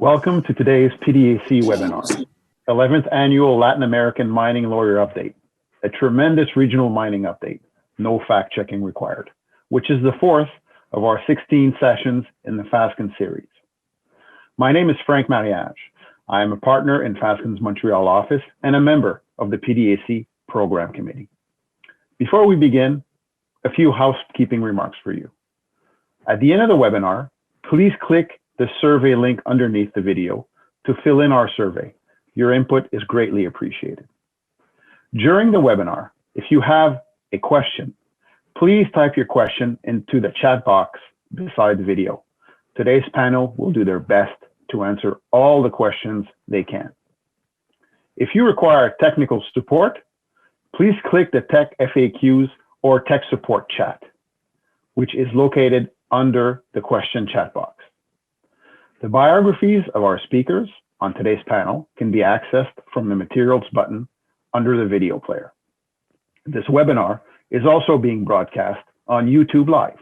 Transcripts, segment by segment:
Welcome to today's PDAC webinar, 11th Annual Latin American Mining Lawyer Update, a tremendous regional mining update, no fact-checking required, which is the fourth of our 16 sessions in the Fasken series. My name is Frank Mariage. I am a partner in Fasken's Montreal office and a member of the PDAC Program Committee. Before we begin, a few housekeeping remarks for you. At the end of the webinar, please click the survey link underneath the video to fill in our survey. Your input is greatly appreciated. During the webinar, if you have a question, please type your question into the chat box beside the video. Today's panel will do their best to answer all the questions they can. If you require technical support, please click the Tech FAQs or Tech Support chat, which is located under the question chat box. The biographies of our speakers on today's panel can be accessed from the Materials button under the video player. This webinar is also being broadcast on YouTube Live.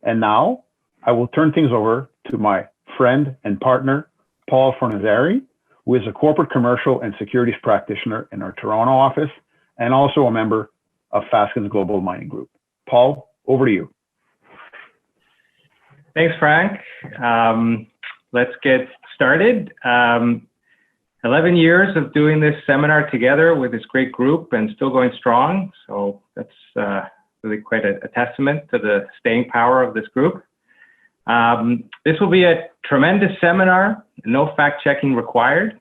And now, I will turn things over to my friend and partner, Paul Fornazzari, who is a corporate commercial and securities practitioner in our Toronto office and also a member of Fasken's Global Mining Group. Paul, over to you. Thanks, Frank. Let's get started. 11 years of doing this seminar together with this great group and still going strong. So that's really quite a testament to the staying power of this group. This will be a tremendous seminar, no fact-checking required,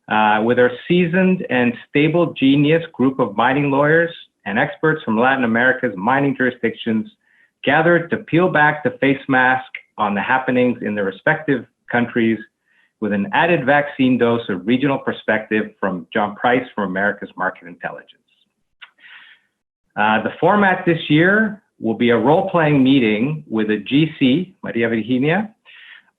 with our seasoned and stable genius group of mining lawyers and experts from Latin America's mining jurisdictions gathered to peel back the face mask on the happenings in their respective countries with an added vaccine dose of regional perspective from John Price from America's Market Intelligence. The format this year will be a role-playing meeting with a GC, María Virginia,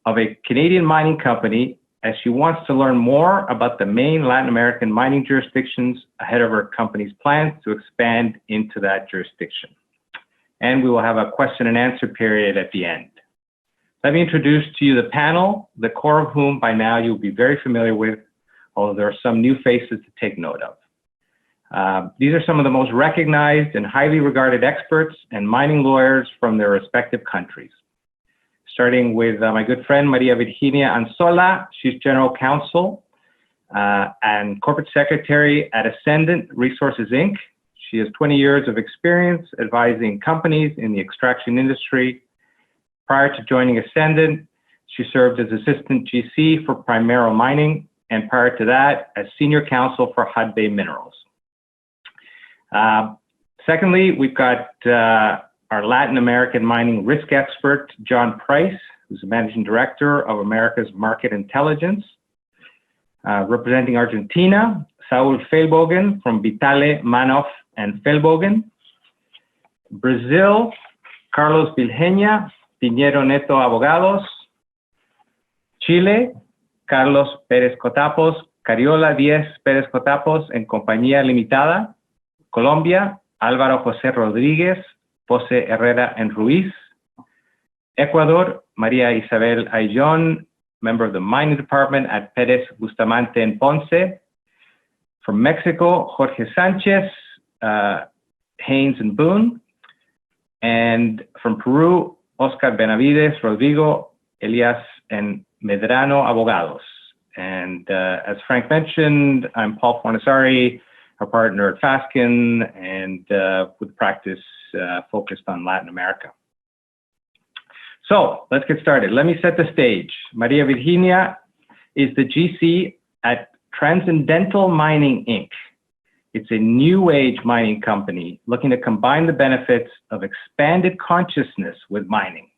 of a Canadian mining company as she wants to learn more about the main Latin American mining jurisdictions ahead of her company's plans to expand into that jurisdiction. And we will have a question and answer period at the end. Let me introduce to you the panel, the core of whom by now you'll be very familiar with, although there are some new faces to take note of. These are some of the most recognized and highly regarded experts and mining lawyers from their respective countries. Starting with my good friend, María Virginia Anzola. She's General Counsel and Corporate Secretary at Ascendant Resources, Inc. She has 20 years of experience advising companies in the extraction industry. Prior to joining Ascendant, she served as Assistant GC for Primero Mining, and prior to that, as Senior Counsel for Hudbay Minerals. Secondly, we've got our Latin American mining risk expert, John Price, who's the Managing Director of America's Market Intelligence. Representing Argentina, Saúl Feilbogen from Vitale, Manoff, and Feilbogen. Brazil, Carlos Vilhena, Pinheiro, Neto, Advogados. Chile, Carlos Pérez-Cotapos, Cariola, Diez, Pérez-Cotapos, en Compañía Ltda. Colombia, Alvaro, José Rodríguez, Posse, Herrera, and Ruiz. Ecuador, María, Isabel, Aillón, member of the mining department at Pérez, Bustamante, and Ponce. From Mexico, Jorge Sanchez, Haynes and Boone. And from Peru, Oscar Benavides, Rodrigo, Elias, and Medrano, Abogados. And as Frank mentioned, I'm Paul Fornazzari, a partner at Fasken, and with practice focused on Latin America. So let's get started. Let me set the stage. María Virginia is the GC at Transcendental Mining, Inc. It's a new age mining company looking to combine the benefits of expanded consciousness with mining.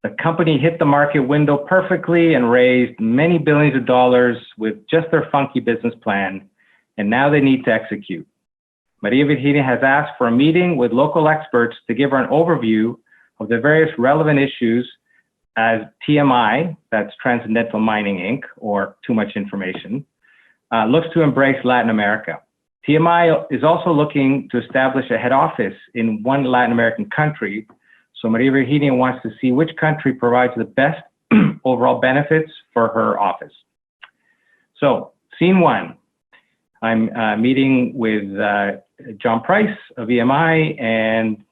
The company hit the market window perfectly and raised many billions of dollars with just their funky business plan, and now they need to execute. María Virginia has asked for a meeting with local experts to give her an overview of the various relevant issues as TMI, that's Transcendental Mining, Inc., or Too Much Information, looks to embrace Latin America. TMI is also looking to establish a head office in one Latin American country, so María Virginia wants to see which country provides the best overall benefits for her office. So, scene one, I'm meeting with John Price of EMI, and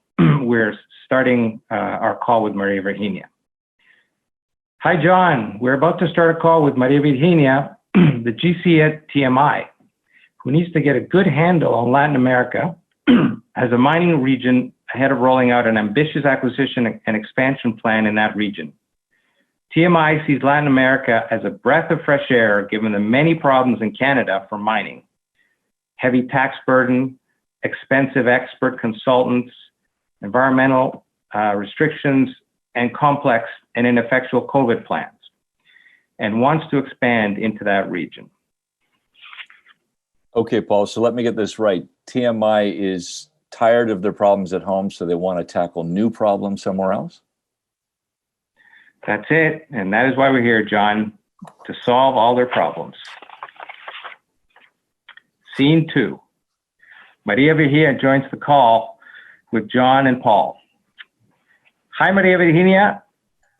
we're starting our call with Maria Virginia. Hi, John. We're about to start a call with Maria Virginia, the GC at TMI, who needs to get a good handle on Latin America as a mining region ahead of rolling out an ambitious acquisition and expansion plan in that region. TMI sees Latin America as a breath of fresh air given the many problems in Canada for mining. Heavy tax burden, expensive expert consultants, environmental restrictions, and complex and ineffectual COVID plans, and wants to expand into that region. Okay, Paul, so let me get this right. TMI is tired of their problems at home, so they want to tackle new problems somewhere else? That's it, and that is why we're here, John, to solve all their problems. Scene two. Maria Virginia joins the call with John and Paul. Hi, Maria Virginia.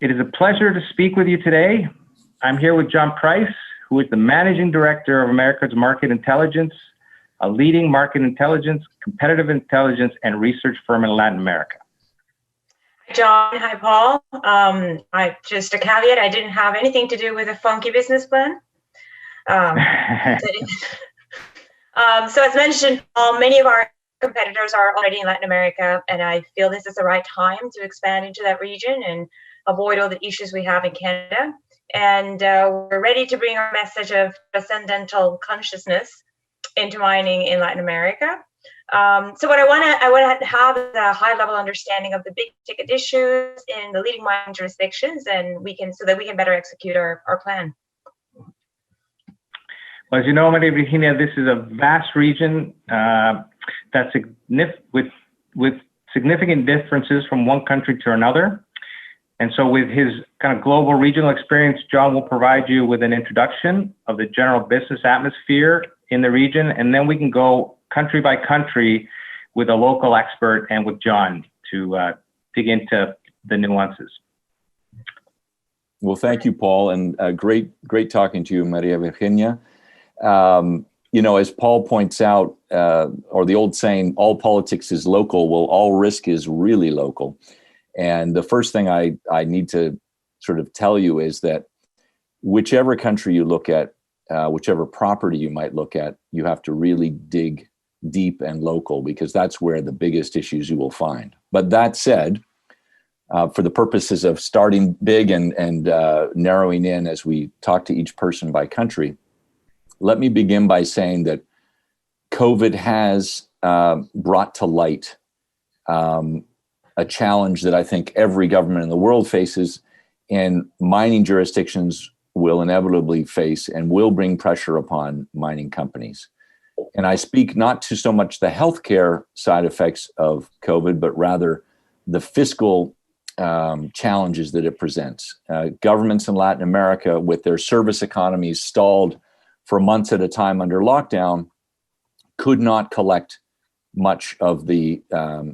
It is a pleasure to speak with you today. I'm here with John Price, who is the Managing Director of America's Market Intelligence, a leading market intelligence, competitive intelligence, and research firm in Latin America. John, hi, Paul. Just a caveat, I didn't have anything to do with a funky business plan. So as mentioned, Paul, many of our competitors are already in Latin America, and I feel this is the right time to expand into that region and avoid all the issues we have in Canada. And we're ready to bring our message of transcendental consciousness into mining in Latin America. So what I want to have is a high-level understanding of the big ticket issues in the leading mining jurisdictions, and so that we can better execute our plan. Well, as you know, Maria Virginia, this is a vast region that's with significant differences from one country to another. And so with his kind of global regional experience, John will provide you with an introduction of the general business atmosphere in the region, and then we can go country by country with a local expert and with John to dig into the nuances. Well, thank you, Paul, and great talking to you, Maria Virginia. You know, as Paul points out, or the old saying, all politics is local, well, all risk is really local. And the first thing I need to sort of tell you is that whichever country you look at, whichever property you might look at, you have to really dig deep and local, because that's where the biggest issues you will find. But that said, for the purposes of starting big and narrowing in as we talk to each person by country, let me begin by saying that COVID has brought to light a challenge that I think every government in the world faces, and mining jurisdictions will inevitably face and will bring pressure upon mining companies. And I speak not to so much the healthcare side effects of COVID, but rather the fiscal challenges that it presents. Governments in Latin America, with their service economies stalled for months at a time under lockdown, could not collect much of the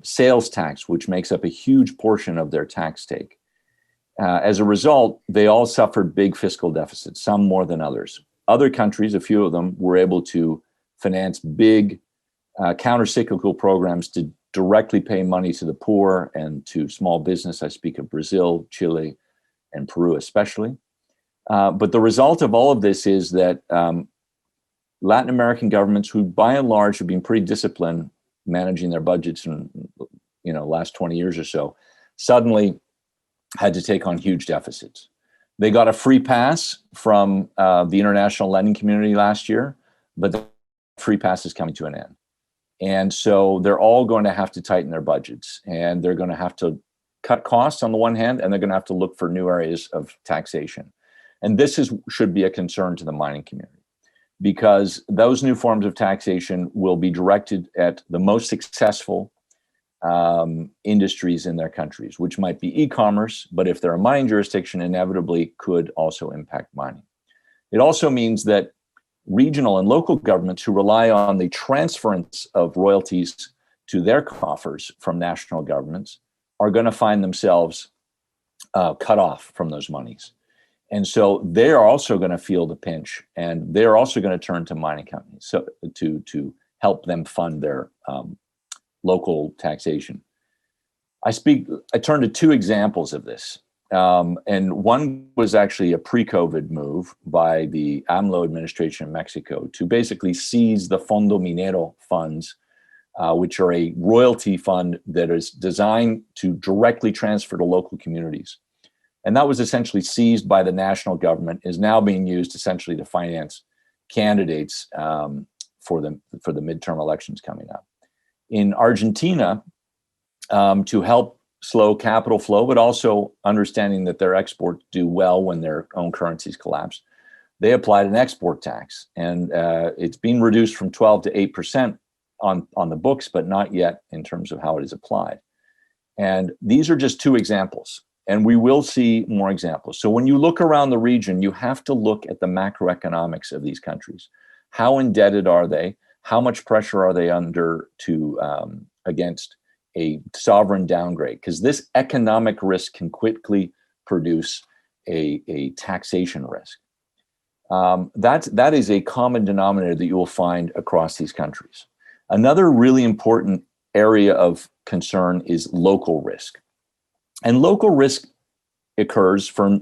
sales tax, which makes up a huge portion of their tax take. As a result, they all suffered big fiscal deficits, some more than others. Other countries, a few of them, were able to finance big counter-cyclical programs to directly pay money to the poor and to small business. I speak of Brazil, Chile, and Peru especially. But the result of all of this is that Latin American governments, who by and large have been pretty disciplined managing their budgets in last 20 years or so, suddenly had to take on huge deficits. They got a free pass from the international lending community last year, but the free pass is coming to an end. And so they're all going to have to tighten their budgets, and they're going to have to cut costs on the one hand, and they're going to have to look for new areas of taxation. And this should be a concern to the mining community, because those new forms of taxation will be directed at the most successful industries in their countries, which might be e-commerce, but if they're a mining jurisdiction, inevitably could also impact mining. It also means that regional and local governments who rely on the transference of royalties to their coffers from national governments are going to find themselves cut off from those monies. And so they're also going to feel the pinch, and they're also going to turn to mining companies so to help them fund their local taxation. I turn to two examples of this. And one was actually a pre-COVID move by the AMLO administration in Mexico to basically seize the Fondo Minero funds, which are a royalty fund that is designed to directly transfer to local communities. And that was essentially seized by the national government, is now being used essentially to finance candidates for the midterm elections coming up. In Argentina, to help slow capital flow, but also understanding that their exports do well when their own currencies collapse, they applied an export tax. And it's been reduced from 12 to 8% on the books, but not yet in terms of how it is applied. And these are just two examples. And we will see more examples. So when you look around the region, you have to look at the macroeconomics of these countries. How indebted are they? How much pressure are they under against a sovereign downgrade? Because this economic risk can quickly produce a taxation risk. That is a common denominator that you will find across these countries. Another really important area of concern is local risk. And local risk occurs for a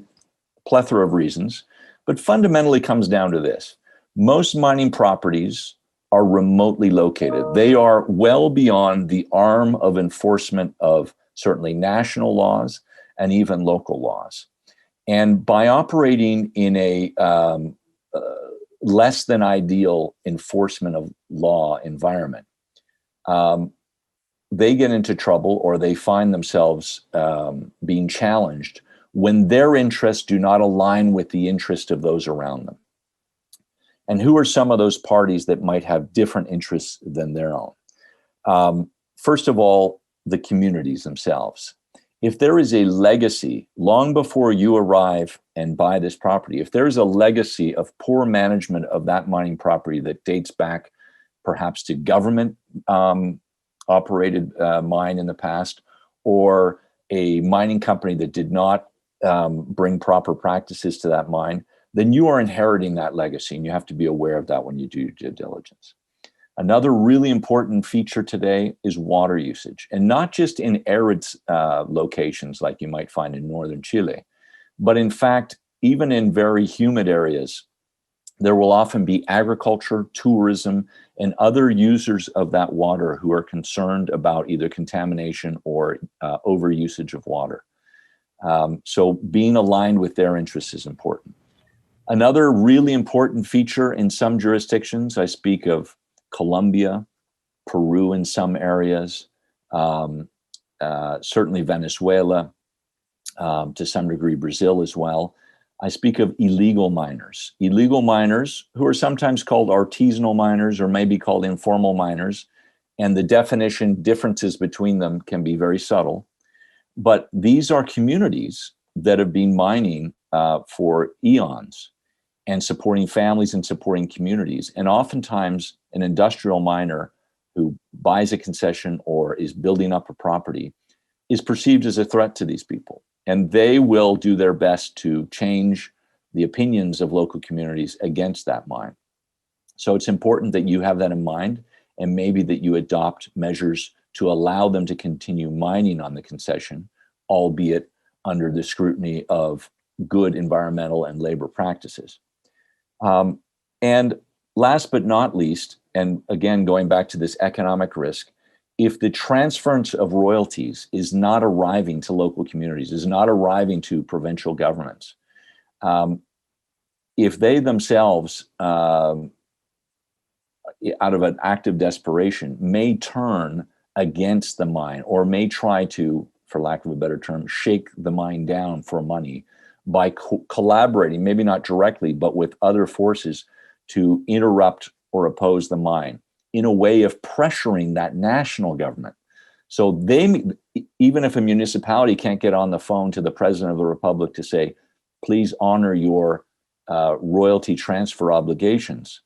plethora of reasons, but fundamentally comes down to this. Most mining properties are remotely located. They are well beyond the arm of enforcement of certainly national laws and even local laws. And by operating in a less than ideal enforcement of law environment, they get into trouble, or they find themselves being challenged when their interests do not align with the interest of those around them. And who are some of those parties that might have different interests than their own? First of all, the communities themselves. If there is a legacy, long before you arrive and buy this property, if there is a legacy of poor management of that mining property that dates back perhaps to government operated mine in the past, or a mining company that did not bring proper practices to that mine, then you are inheriting that legacy, and you have to be aware of that when you do your due diligence. Another really important feature today is water usage, and not just in arid locations like you might find in northern Chile, but in fact, even in very humid areas, there will often be agriculture, tourism, and other users of that water who are concerned about either contamination or overusage of water. So being aligned with their interests is important. Another really important feature in some jurisdictions, I speak of Colombia, Peru in some areas, certainly Venezuela, to some degree Brazil as well. I speak of illegal miners who are sometimes called artisanal miners or maybe called informal miners. And the definition differences between them can be very subtle. But these are communities that have been mining for eons and supporting families and supporting communities. And oftentimes an industrial miner who buys a concession or is building up a property is perceived as a threat to these people. And they will do their best to change the opinions of local communities against that mine. So it's important that you have that in mind, and maybe that you adopt measures to allow them to continue mining on the concession, albeit under the scrutiny of good environmental and labor practices. And last but not least, and again, going back to this economic risk, if the transference of royalties is not arriving to local communities, is not arriving to provincial governments, if they themselves, out of an act of desperation, may turn against the mine or may try to, for lack of a better term, shake the mine down for money by collaborating, maybe not directly, but with other forces to interrupt or oppose the mine, in a way of pressuring that national government. So they, even if a municipality can't get on the phone to the president of the republic to say, please honor your royalty transfer obligations,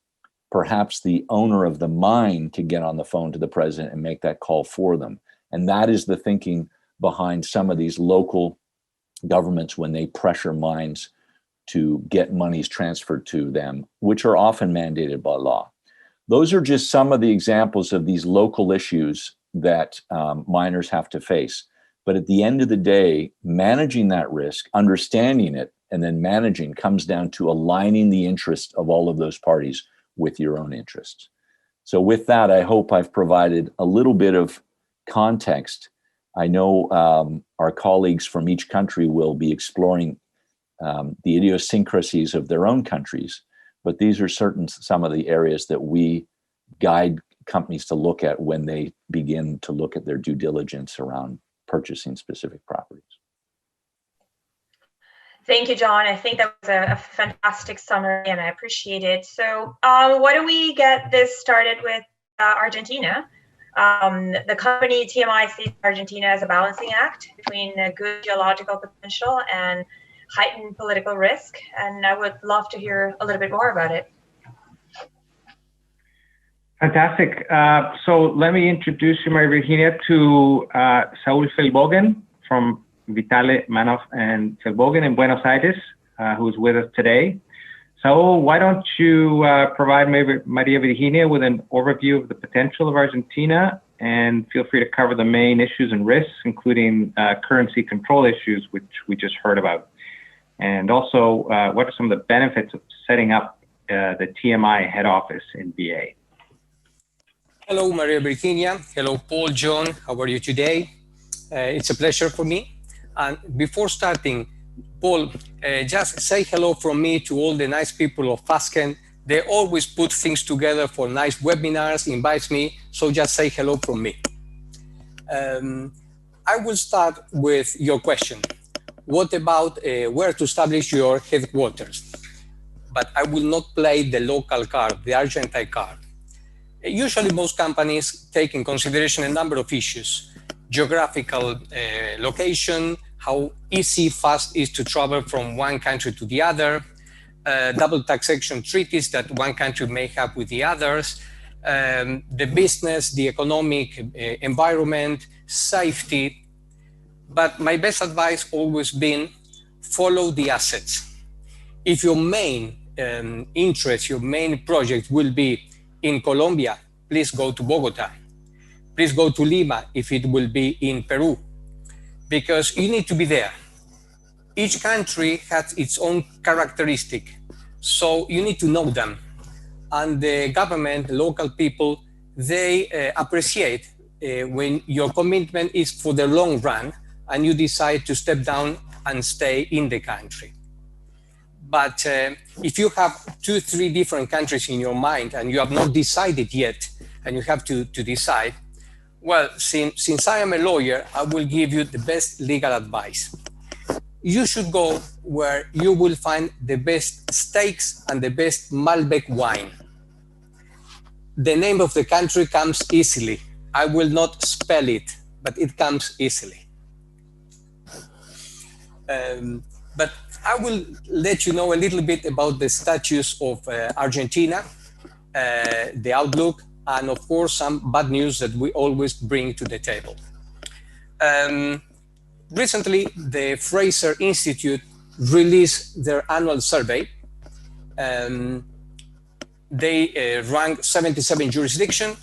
perhaps the owner of the mine can get on the phone to the president and make that call for them. And that is the thinking behind some of these local governments when they pressure mines to get monies transferred to them, which are often mandated by law. Those are just some of the examples of these local issues that miners have to face. But at the end of the day, managing that risk, understanding it, and then managing comes down to aligning the interests of all of those parties with your own interests. So with that, I hope I've provided a little bit of context. I know our colleagues from each country will be exploring the idiosyncrasies of their own countries, but these are some of the areas that we guide companies to look at when they begin to look at their due diligence around purchasing specific properties. Thank you, John. I think that was a fantastic summary, and I appreciate it. So why don't we get this started with Argentina? The company TMI sees Argentina as a balancing act between a good geological potential and heightened political risk, and I would love to hear a little bit more about it. Fantastic. So let me introduce you, María Virginia, to Saúl Feilbogen from Vitale, Manoff, and Feilbogen in Buenos Aires, who's with us today. Saúl, why don't you provide María Virginia with an overview of the potential of Argentina, and feel free to cover the main issues and risks, including currency control issues, which we just heard about. And also, what are some of the benefits of setting up the TMI head office in VA? Hello, María Virginia. Hello, Paul, John. How are you today? It's a pleasure for me. And before starting, Paul, just say hello from me to all the nice people of Fasken. They always put things together for nice webinars, invites me, so just say hello from me. I will start with your question. What about where to establish your headquarters? But I will not play the local card, the Argentine card. Usually most companies take in consideration a number of issues: geographical location, how easy, fast is to travel from one country to the other, double taxation treaties that one country may have with the others, the business, the economic environment, safety. But my best advice always been follow the assets. If your main interest, your main project will be in Colombia, please go to Bogota. Please go to Lima if it will be in Peru, because you need to be there. Each country has its own characteristic, so you need to know them. And the government, the local people, they appreciate when your commitment is for the long run and you decide to step down and stay in the country. But if you have 2, 3 different countries in your mind and you have not decided yet, and you have to decide, well, since I am a lawyer, I will give you the best legal advice. You should go where you will find the best steaks and the best Malbec wine. The name of the country comes easily. I will not spell it, but it comes easily. But I will let you know a little bit about the status of Argentina, the outlook, and of course some bad news that we always bring to the table. Recently, the Fraser Institute released their annual survey. They rank 77 jurisdictions,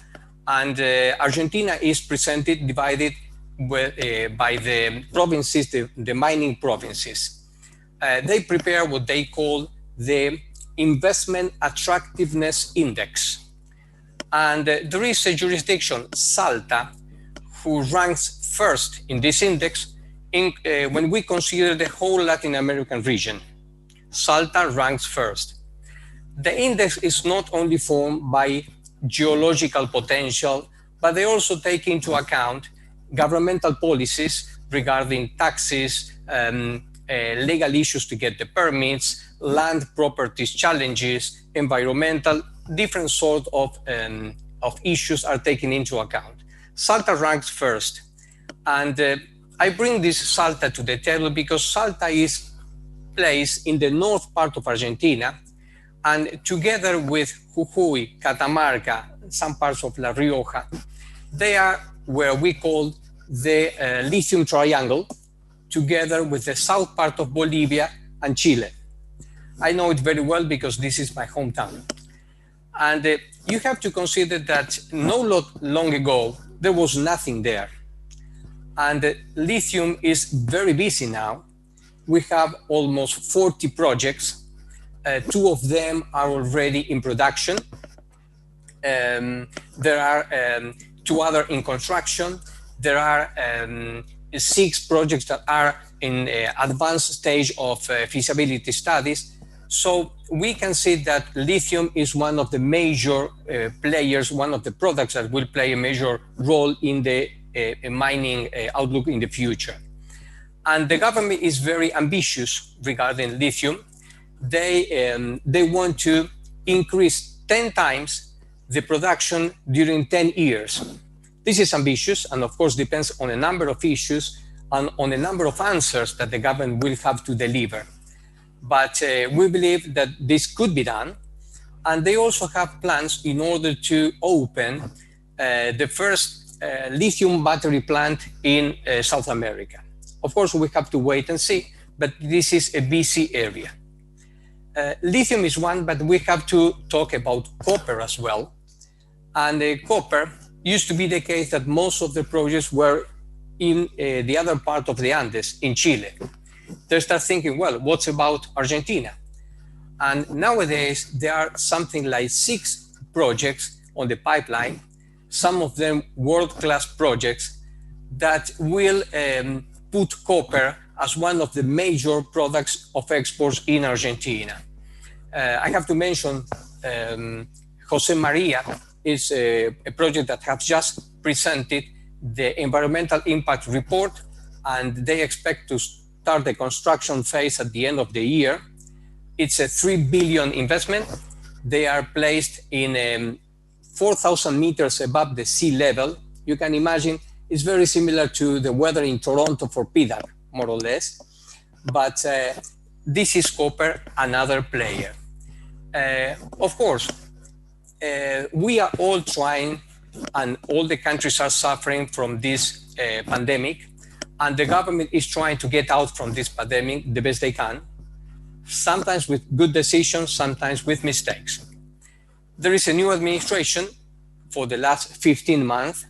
and Argentina is presented divided by the provinces, the mining provinces. They prepare what they call the Investment Attractiveness Index. And there is a jurisdiction, Salta, who ranks first in this index when we consider the whole Latin American region. Salta ranks first. The index is not only formed by geological potential, but they also take into account governmental policies regarding taxes, legal issues to get the permits, land properties challenges, environmental, different sort of issues are taken into account. Salta ranks first. And I bring this Salta to the table because Salta is placed in the north part of Argentina, and together with Jujuy, Catamarca, some parts of La Rioja, they are where we call the lithium triangle, together with the south part of Bolivia and Chile. I know it very well because this is my hometown. And you have to consider that long ago, there was nothing there. And lithium is very busy now. We have almost 40 projects. 2 of them are already in production. There are 2 other in construction. There are 6 projects that are in advanced stage of feasibility studies. So we can see that lithium is one of the major players, one of the products that will play a major role in the mining outlook in the future. And the government is very ambitious regarding lithium. They want to increase 10 times the production during 10 years. This is ambitious, and of course depends on a number of issues and on a number of answers that the government will have to deliver. But we believe that this could be done. And they also have plans in order to open the first lithium battery plant in South America. Of course, we have to wait and see, but this is a busy area. Lithium is one, but we have to talk about copper as well. And copper used to be the case that most of the projects were in the other part of the Andes, in Chile. They start thinking, well, what's about Argentina? And nowadays, there are something like 6 projects on the pipeline, some of them world-class projects that will put copper as one of the major products of exports in Argentina. I have to mention José María is a project that has just presented the environmental impact report, and they expect to start the construction phase at the end of the year. It's a 3 billion investment. They are placed in 4,000 meters above the sea level. You can imagine it's very similar to the weather in Toronto for PDAC, more or less. But this is copper, another player. Of course, we are all trying, and all the countries are suffering from this pandemic, and the government is trying to get out from this pandemic the best they can, sometimes with good decisions, sometimes with mistakes. There is a new administration for the last 15 months,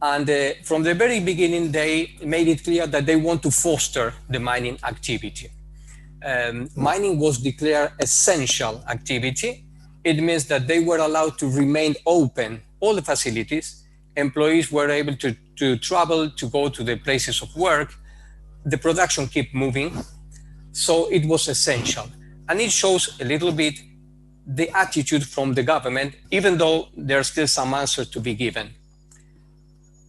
and from the very beginning, they made it clear that they want to foster the mining activity. Mining was declared essential activity. It means that they were allowed to remain open, all the facilities. Employees were able to travel, to go to the places of work. The production kept moving. So it was essential. And it shows a little bit the attitude from the government, even though there are still some answers to be given.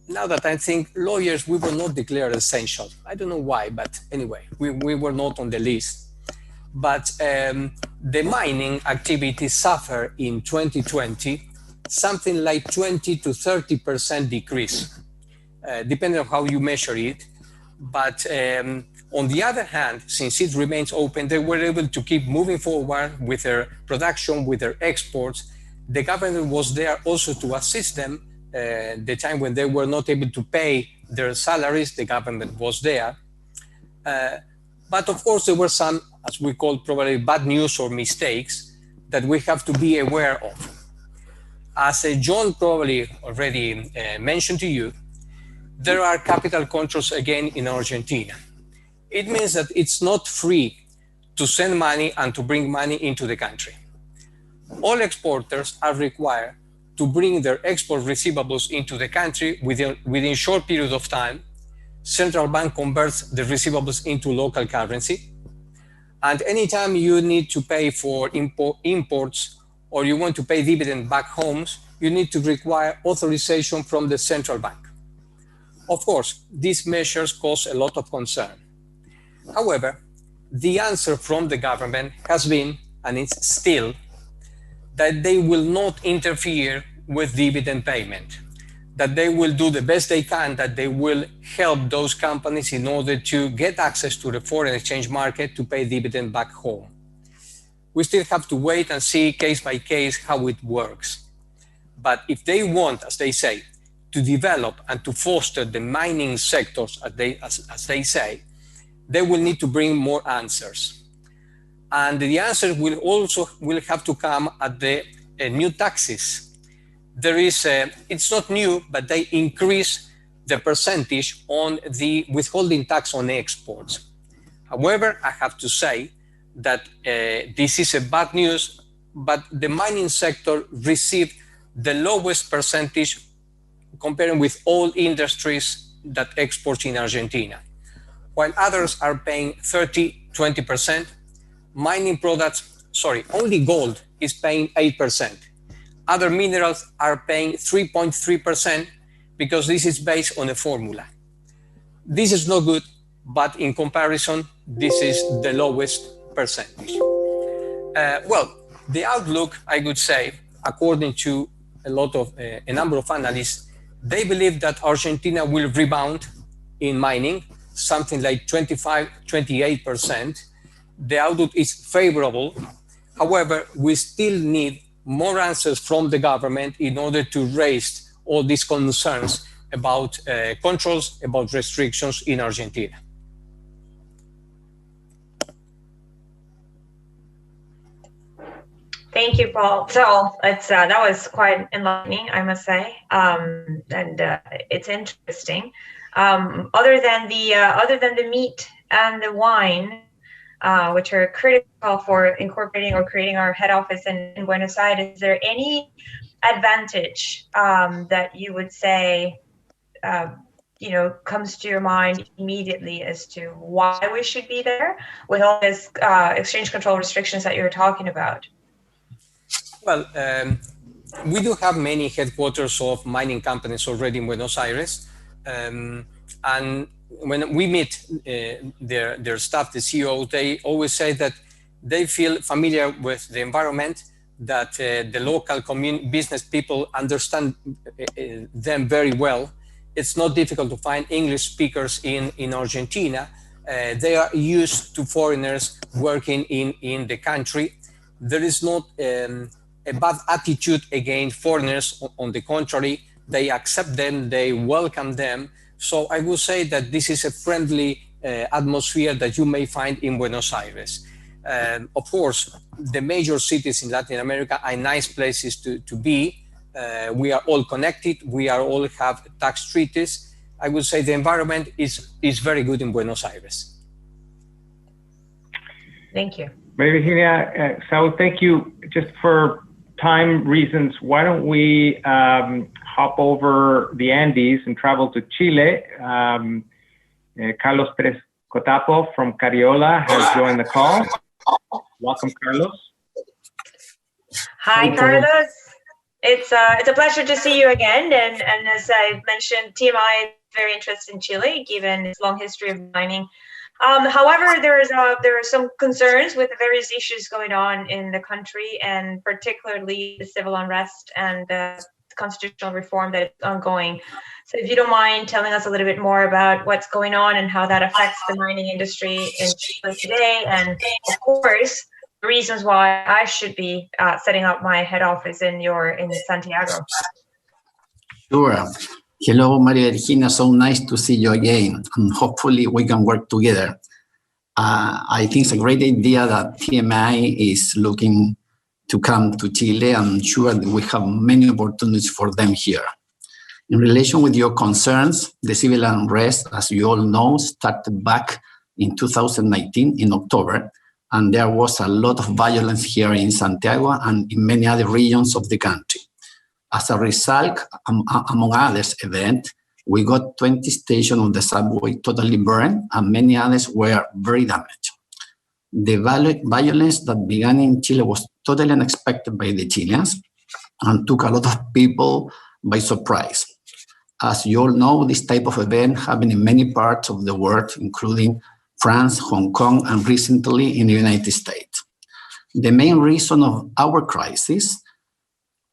Now that I think lawyers, we were not declared essential. I don't know why, but anyway, we were not on the list. But the mining activity suffered in 2020 something like 20 to 30% decrease, depending on how you measure it. But on the other hand, since it remains open, they were able to keep moving forward with their production, with their exports. The government was there also to assist them. The time when they were not able to pay their salaries, the government was there. But of course, there were some, as we call probably bad news or mistakes that we have to be aware of. As John probably already mentioned to you, there are capital controls again in Argentina. It means that it's not free to send money and to bring money into the country. All exporters are required to bring their export receivables into the country within a short period of time. Central bank converts the receivables into local currency. And anytime you need to pay for imports or you want to pay dividend back homes, you need to require authorization from the central bank. Of course, these measures cause a lot of concern. However, the answer from the government has been, and it's still, that they will not interfere with dividend payment, that they will do the best they can, that they will help those companies in order to get access to the foreign exchange market to pay dividend back home. We still have to wait and see case by case how it works. But if they want, as they say, to develop and to foster the mining sectors, as they say, they will need to bring more answers. And the answer will have to come at the new taxes. There is, it's not new, but they increase the percentage on the withholding tax on exports. However, I have to say that this is a bad news, but the mining sector received the lowest percentage comparing with all industries that export in Argentina. While others are paying 20%, mining products, only gold is paying 8%. Other minerals are paying 3.3% because this is based on a formula. This is not good, but in comparison, this is the lowest percentage. Well, the outlook, I would say, according to a number of analysts, they believe that Argentina will rebound in mining, something like 28%. The outlook is favorable. However, we still need more answers from the government in order to raise all these concerns about controls, about restrictions in Argentina. Thank you, Paul. So that was quite enlightening, I must say, and it's interesting. Other than the meat and the wine, which are critical for incorporating or creating our head office in Buenos Aires, is there any advantage that you would say, comes to your mind immediately as to why we should be there with all this exchange control restrictions that you're talking about? Well, we do have many headquarters of mining companies already in Buenos Aires. And when we meet their staff, the CEO, they always say that they feel familiar with the environment, that the local business people understand them very well. It's not difficult to find English speakers in Argentina. They are used to foreigners working in the country. There is not a bad attitude against foreigners. On the contrary, they accept them, they welcome them. So I would say that this is a friendly atmosphere that you may find in Buenos Aires. Of course, the major cities in Latin America are nice places to be. We are all connected. We are all have tax treaties. I would say the environment is very good in Buenos Aires. Thank you. María Virginia, Saúl, thank you. Just for time reasons, why don't we hop over the Andes and travel to Chile? Carlos Pérez-Cotapos from Cariola has joined the call. Welcome, Carlos. Hi, Carlos. It's a pleasure to see you again. And as I mentioned, TMI is very interested in Chile, given its long history of mining. However, there are some concerns with the various issues going on in the country, and particularly the civil unrest and the constitutional reform that is ongoing. So if you don't mind telling us a little bit more about what's going on and how that affects the mining industry in Chile today, and of course, the reasons why I should be setting up my head office in Santiago. Sure. Hello, María Virginia. So nice to see you again. And hopefully we can work together. I think it's a great idea that TMI is looking to come to Chile. I'm sure that we have many opportunities for them here. In relation with your concerns, the civil unrest, as you all know, started back in 2019 in October. And there was a lot of violence here in Santiago and in many other regions of the country. As a result, among others events, we got 20 stations on the subway totally burned and many others were very damaged. The violence that began in Chile was totally unexpected by the Chileans and took a lot of people by surprise. As you all know, this type of event happened in many parts of the world, including France, Hong Kong, and recently in the United States. The main reason of our crisis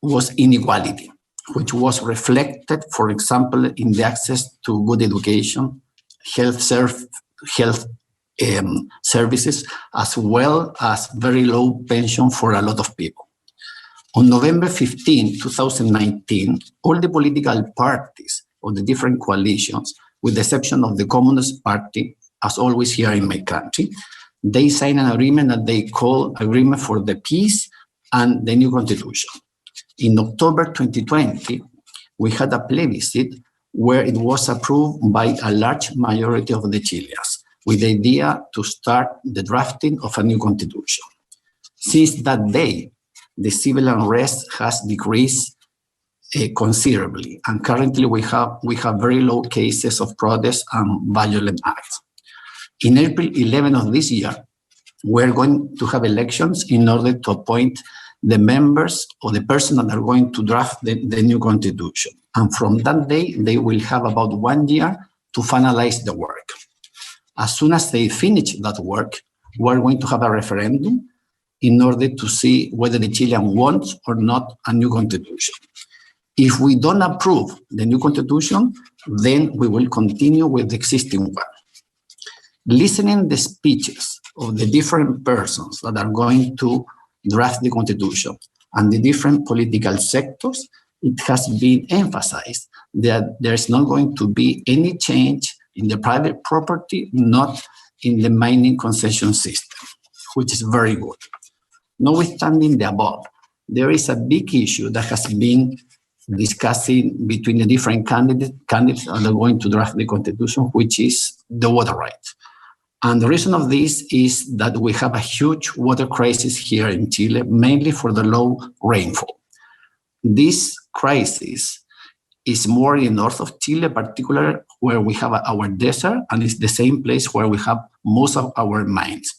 was inequality, which was reflected, for example, in the access to good education, health services, as well as very low pension for a lot of people. On November 15, 2019, all the political parties of the different coalitions, with the exception of the Communist Party, as always here in my country, they signed an agreement that they call Agreement for the Peace and the New Constitution. In October 2020, we had a plebiscite where it was approved by a large majority of the Chileans, with the idea to start the drafting of a new constitution. Since that day, the civil unrest has decreased considerably, and currently we have very low cases of protests and violent acts. In April 11 of this year, we're going to have elections in order to appoint the members or the person that are going to draft the new constitution. And from that day, they will have about 1 year to finalize the work. As soon as they finish that work, we're going to have a referendum in order to see whether the Chilean wants or not a new constitution. If we don't approve the new constitution, then we will continue with the existing one. Listening the speeches of the different persons that are going to draft the constitution and the different political sectors, it has been emphasized that there's not going to be any change in the private property, not in the mining concession system, which is very good. Notwithstanding the above, there is a big issue that has been discussing between the different candidates that are going to draft the constitution, which is the water rights. And the reason of this is that we have a huge water crisis here in Chile, mainly for the low rainfall. This crisis is more in the north of Chile, particularly where we have our desert, and it's the same place where we have most of our mines.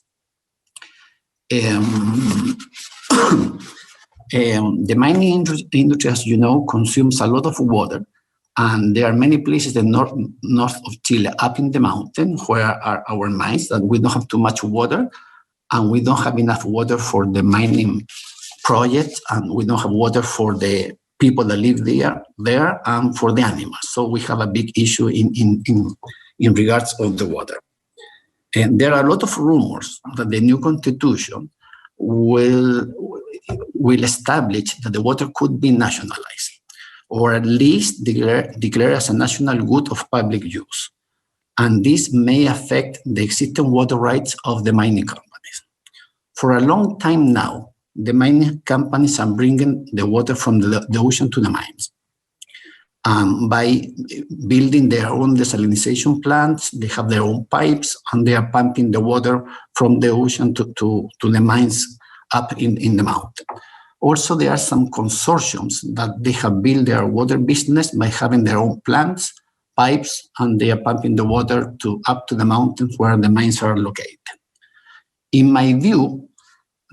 The mining industry, as you know, consumes a lot of water, and there are many places in the north of Chile, up in the mountain, where are our mines, that we don't have too much water, and we don't have enough water for the mining project, and we don't have water for the people that live there and for the animals. So we have a big issue in regards of the water. And there are a lot of rumors that the new constitution will establish that the water could be nationalized, or at least declare as a national good of public use. And this may affect the existing water rights of the mining companies. For a long time now, the mining companies are bringing the water from the ocean to the mines. By building their own desalination plants, they have their own pipes, and they are pumping the water from the ocean to the mines up in the mountain. Also, there are some consortiums that they have built their water business by having their own plants, pipes, and they are pumping the water up to the mountains where the mines are located. In my view,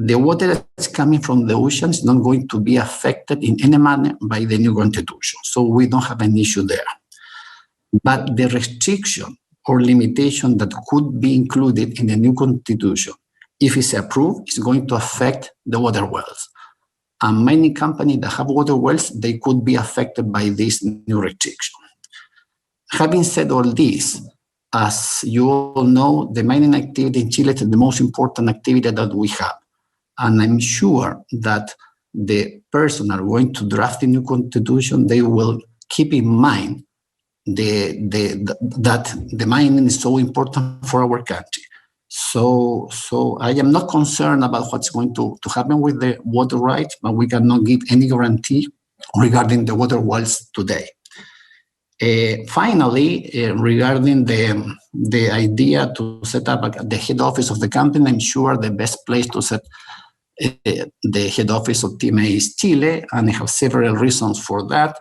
the water that's coming from the ocean is not going to be affected in any manner by the new constitution, so we don't have an issue there. But the restriction or limitation that could be included in the new constitution, if it's approved, is going to affect the water wells. And mining companies that have water wells, they could be affected by this new restriction. Having said all this, as you all know, the mining activity in Chile is the most important activity that we have. And I'm sure that the person that are going to draft the new constitution, they will keep in mind that the mining is so important for our country. So I am not concerned about what's going to happen with the water rights, but we cannot give any guarantee regarding the water wells today. Finally, regarding the idea to set up the head office of the company, I'm sure the best place to set the head office of TMA is Chile, and I have several reasons for that.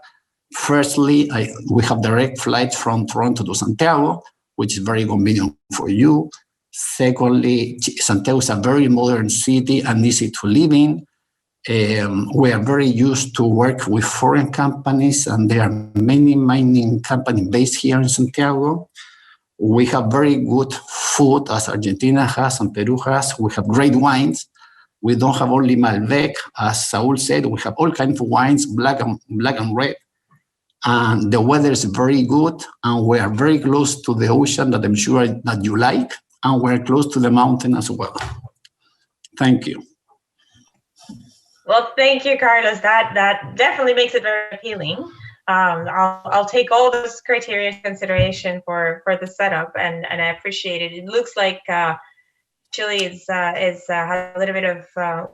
Firstly, we have direct flights from Toronto to Santiago, which is very convenient for you. Secondly, Santiago is a very modern city and easy to live in. We are very used to work with foreign companies, and there are many mining companies based here in Santiago. We have very good food, as Argentina has and Peru has. We have great wines. We don't have only Malbec, as Saúl said. We have all kinds of wines, black and red. And the weather is very good, and we are very close to the ocean that I'm sure that you like, and we're close to the mountain as well. Thank you. Well, thank you, Carlos. That definitely makes it very appealing. I'll take all those criteria into consideration for the setup, and I appreciate it. It looks like Chile has a little bit of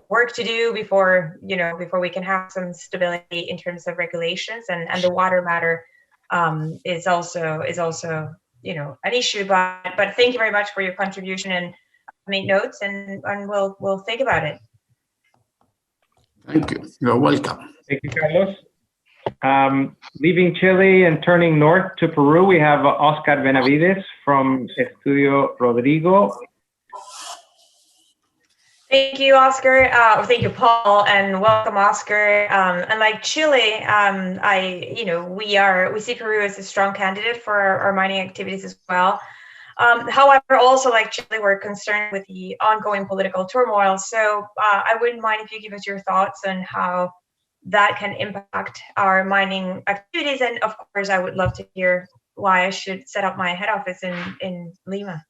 work to do before we can have some stability in terms of regulations, and the water matter is also an issue. But thank you very much for your contribution, and make notes, and we'll think about it. Thank you. You're welcome. Thank you, Carlos. Leaving Chile and turning north to Peru, we have Oscar Benavides from Estudio Rodrigo. Thank you, Oscar. Thank you, Paul, and welcome, Oscar. Unlike Chile, we see Peru as a strong candidate for our mining activities as well. However, also like Chile, we're concerned with the ongoing political turmoil. So I wouldn't mind if you give us your thoughts on how that can impact our mining activities. And of course, I would love to hear why I should set up my head office in Lima.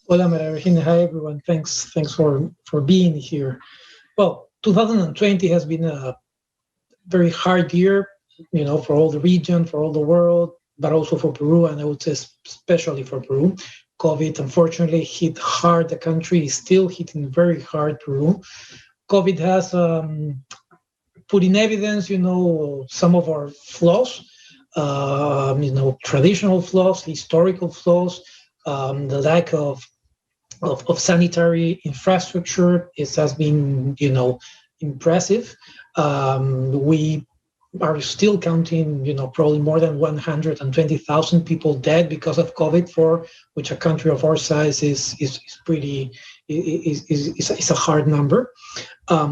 Hola, María Virginia. Hi, everyone. Thanks for being here. Well, 2020 has been a very hard year, for all the region, for all the world, but also for Peru, and I would say especially for Peru. COVID, unfortunately, hit hard the country, is still hitting very hard Peru. COVID has put in evidence, some of our flaws, traditional flaws, historical flaws, the lack of sanitary infrastructure. It has been, impressive. We are still counting, probably more than 120,000 people dead because of COVID, for which a country of our size is pretty, is a hard number. For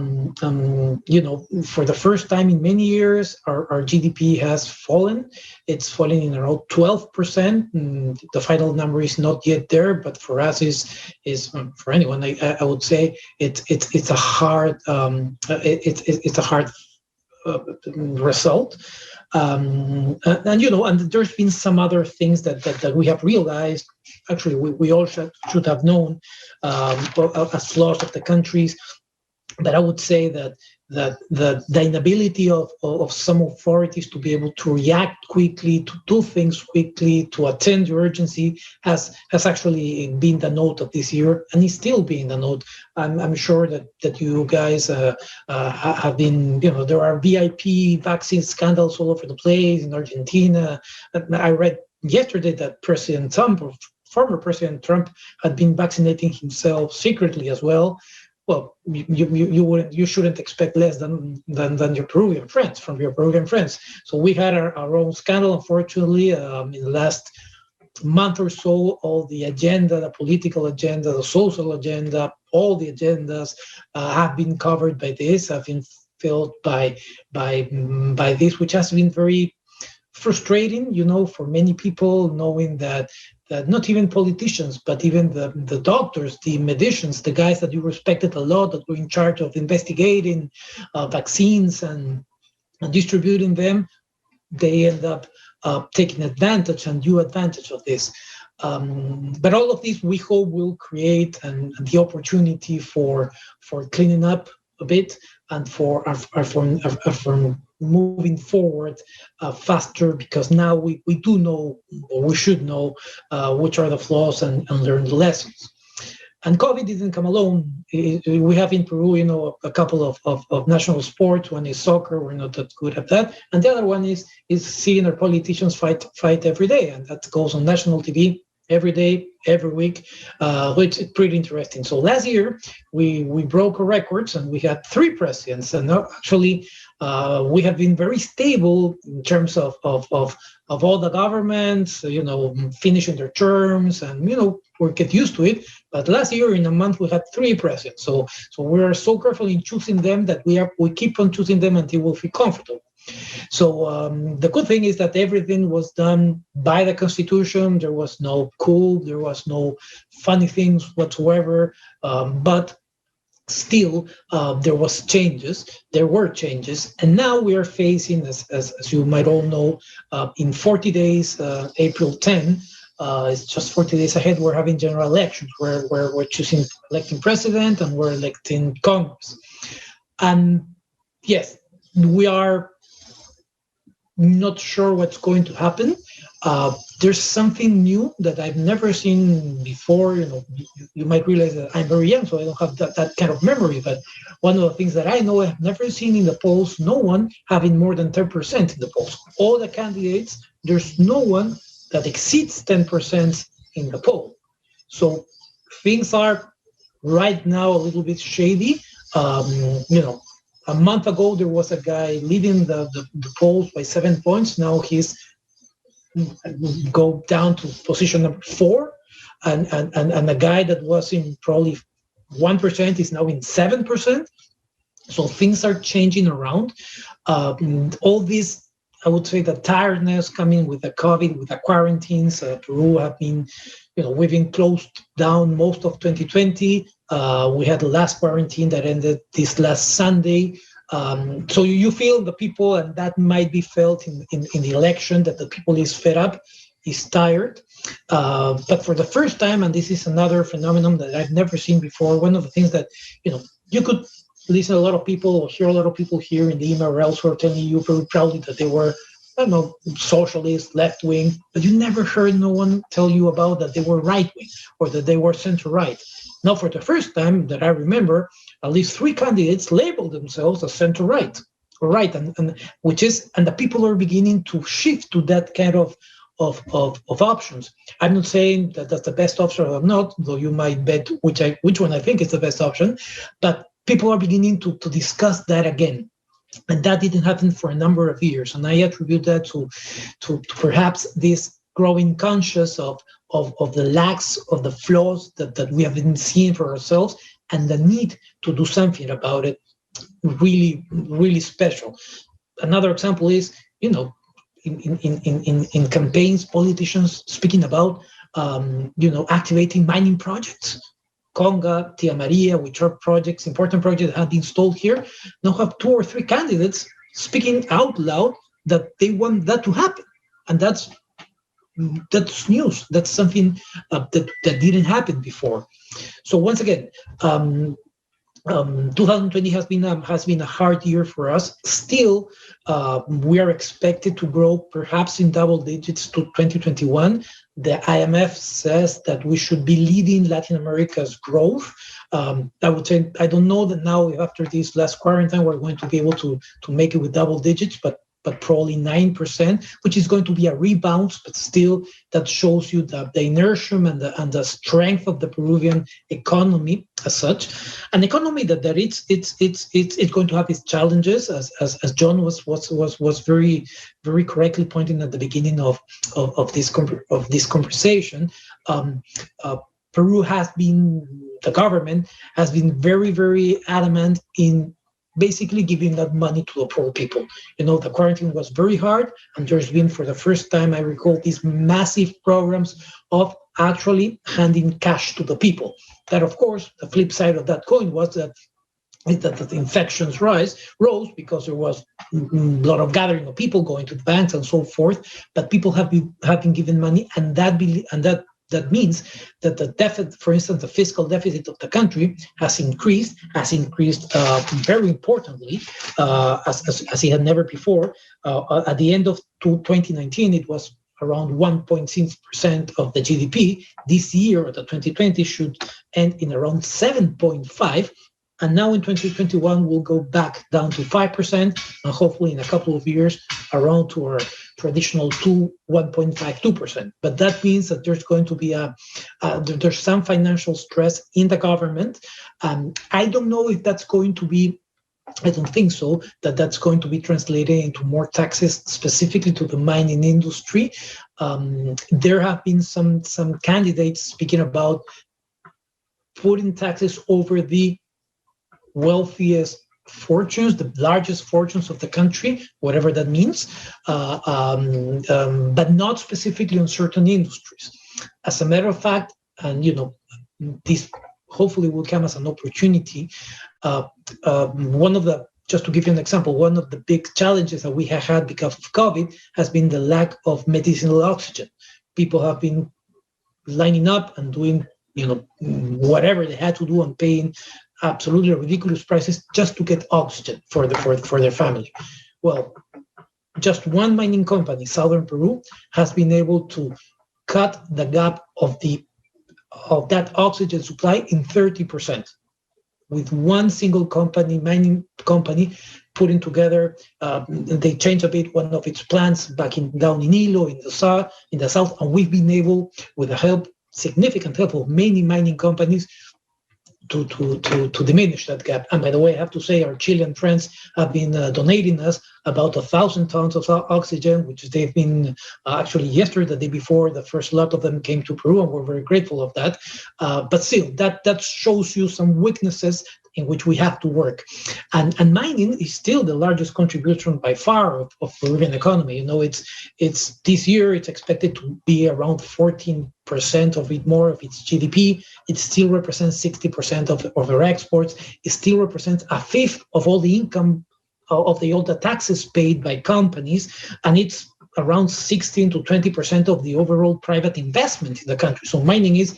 the first time in many years, our GDP has fallen. It's fallen in around 12%. The final number is not yet there, but for us is for anyone, I would say it's a hard result. And there's been some other things that we have realized. Actually, we all should have known as flaws of the countries. But I would say that the inability of some authorities to be able to react quickly, to do things quickly, to attend to urgency has actually been the note of this year, and is still being the note. I'm sure that you guys have been, there are VIP vaccine scandals all over the place in Argentina. I read yesterday that former President Trump had been vaccinating himself secretly as well. Well, you shouldn't expect less than your Peruvian friends, from your Peruvian friends. So we had our own scandal, unfortunately, in the last month or so. All the agenda, the political agenda, the social agenda, all the agendas have been covered by this, have been filled by this, which has been very frustrating, for many people, knowing that not even politicians, but even the doctors, the medicians, the guys that you respected a lot, that were in charge of investigating vaccines and distributing them, they end up taking advantage and due advantage of this. But all of this, we hope, will create the opportunity for cleaning up a bit, and for moving forward faster, because now we do know, or we should know, which are the flaws and learn the lessons. And COVID didn't come alone. We have in Peru, a couple of national sports. One is soccer. We're not that good at that. And the other one is seeing our politicians fight every day. And that goes on national TV every day, every week, which is pretty interesting. So last year, we broke our records, and we had 3 presidents. And actually, we have been very stable in terms of all the governments, finishing their terms, and, we get used to it. But last year, in a month, we had 3 presidents. So we are so careful in choosing them that we keep on choosing them until we feel comfortable. So the good thing is that everything was done by the Constitution. There was no coup, there was no funny things whatsoever, but still there were changes. And now we are facing, as you might all know, in 40 days, April 10, it's just 40 days ahead, we're having general elections where we're electing president, and we're electing Congress. And yes, we are not sure what's going to happen. there's something new that I've never seen before. You might realize that I'm very young, so I don't have that kind of memory. But one of the things that I know I've never seen in the polls, no one having more than 10% in the polls. All the candidates, there's no one that exceeds 10% in the poll. So things are right now a little bit shady. A month ago, there was a guy leading the polls by 7 points. Now he's go down to position number 4. And a guy that was in probably 1% is now in 7%. So things are changing around. All this, I would say, the tiredness coming with the COVID, with the quarantines. Peru have been, we've been closed down most of 2020. We had the last quarantine that ended this last Sunday. So you feel the people, and that might be felt in the election, that the people is fed up, is tired. But for the first time, and this is another phenomenon that I've never seen before, one of the things that, you could listen to a lot of people or hear a lot of people here in the email or elsewhere telling you very proudly that they were, socialist, left-wing, but you never heard no one tell you about that they were right-wing or that they were center-right. Now, for the first time that I remember, at least 3 candidates labeled themselves as center-right, and the people are beginning to shift to that kind of options. I'm not saying that that's the best option or not, though you might bet which one I think is the best option, but people are beginning to discuss that again. And that didn't happen for a number of years. And I attribute that to perhaps this growing conscious of the lacks, of the flaws that we have been seeing for ourselves, and the need to do something about it really, really special. Another example is, in campaigns, politicians speaking about, activating mining projects. Conga, Tia Maria, which are important projects that have been installed here, now have 2 or 3 candidates speaking out loud that they want that to happen. And that's news. That's something that didn't happen before. So once again, 2020 has been a hard year for us. Still, we are expected to grow perhaps in double digits to 2021. The IMF says that we should be leading Latin America's growth. I would say, I don't know that now after this last quarantine, we're going to be able to make it with double digits, but probably 9%, which is going to be a rebound, but still that shows you the inertia and the strength of the Peruvian economy as such. An economy that it's going to have its challenges, as John was very, very correctly pointing at the beginning of this conversation. Peru the government has been very, very adamant in basically giving that money to the poor people. The quarantine was very hard, and there's been, for the first time, I recall, these massive programs of actually handing cash to the people. That, of course, the flip side of that coin was that the infections rose because there was a lot of gathering of people going to the banks and so forth. But people have been given money, and that means that the deficit, for instance, the fiscal deficit of the country has increased very importantly, as it had never before. At the end of 2019, it was around 1.6% of the GDP. This year, the 2020, should end in around 7.5%. And now in 2021, we'll go back down to 5%, and hopefully in a couple of years, around to our traditional 1.52%. But that means that there's going to be there's some financial stress in the government. I don't know if that's going to be, I don't think so, that's going to be translated into more taxes specifically to the mining industry. There have been some candidates speaking about putting taxes over the wealthiest fortunes, the largest fortunes of the country, whatever that means, but not specifically on certain industries. As a matter of fact, and this hopefully will come as an opportunity. Just to give you an example, one of the big challenges that we have had because of COVID has been the lack of medicinal oxygen. People have been lining up and doing, whatever they had to do and paying absolutely ridiculous prices just to get oxygen for their family. Well, just one mining company, Southern Peru, has been able to cut the gap of that oxygen supply in 30%. With one single company, mining company, putting together, they changed a bit one of its plants down in Hilo, in the south, and we've been able, with the significant help of many mining companies, to diminish that gap. And by the way, I have to say our Chilean friends have been donating us about 1,000 tons of oxygen, which they've been actually yesterday, the day before, the first lot of them came to Peru, and we're very grateful of that. But still, that shows you some weaknesses in which we have to work. And mining is still the largest contribution by far of Peruvian economy. It's this year, it's expected to be around 14% of it, more of its GDP. It still represents 60% of our exports. It still represents a fifth of all the income of all the taxes paid by companies, and it's around 16 to 20% of the overall private investment in the country. So mining is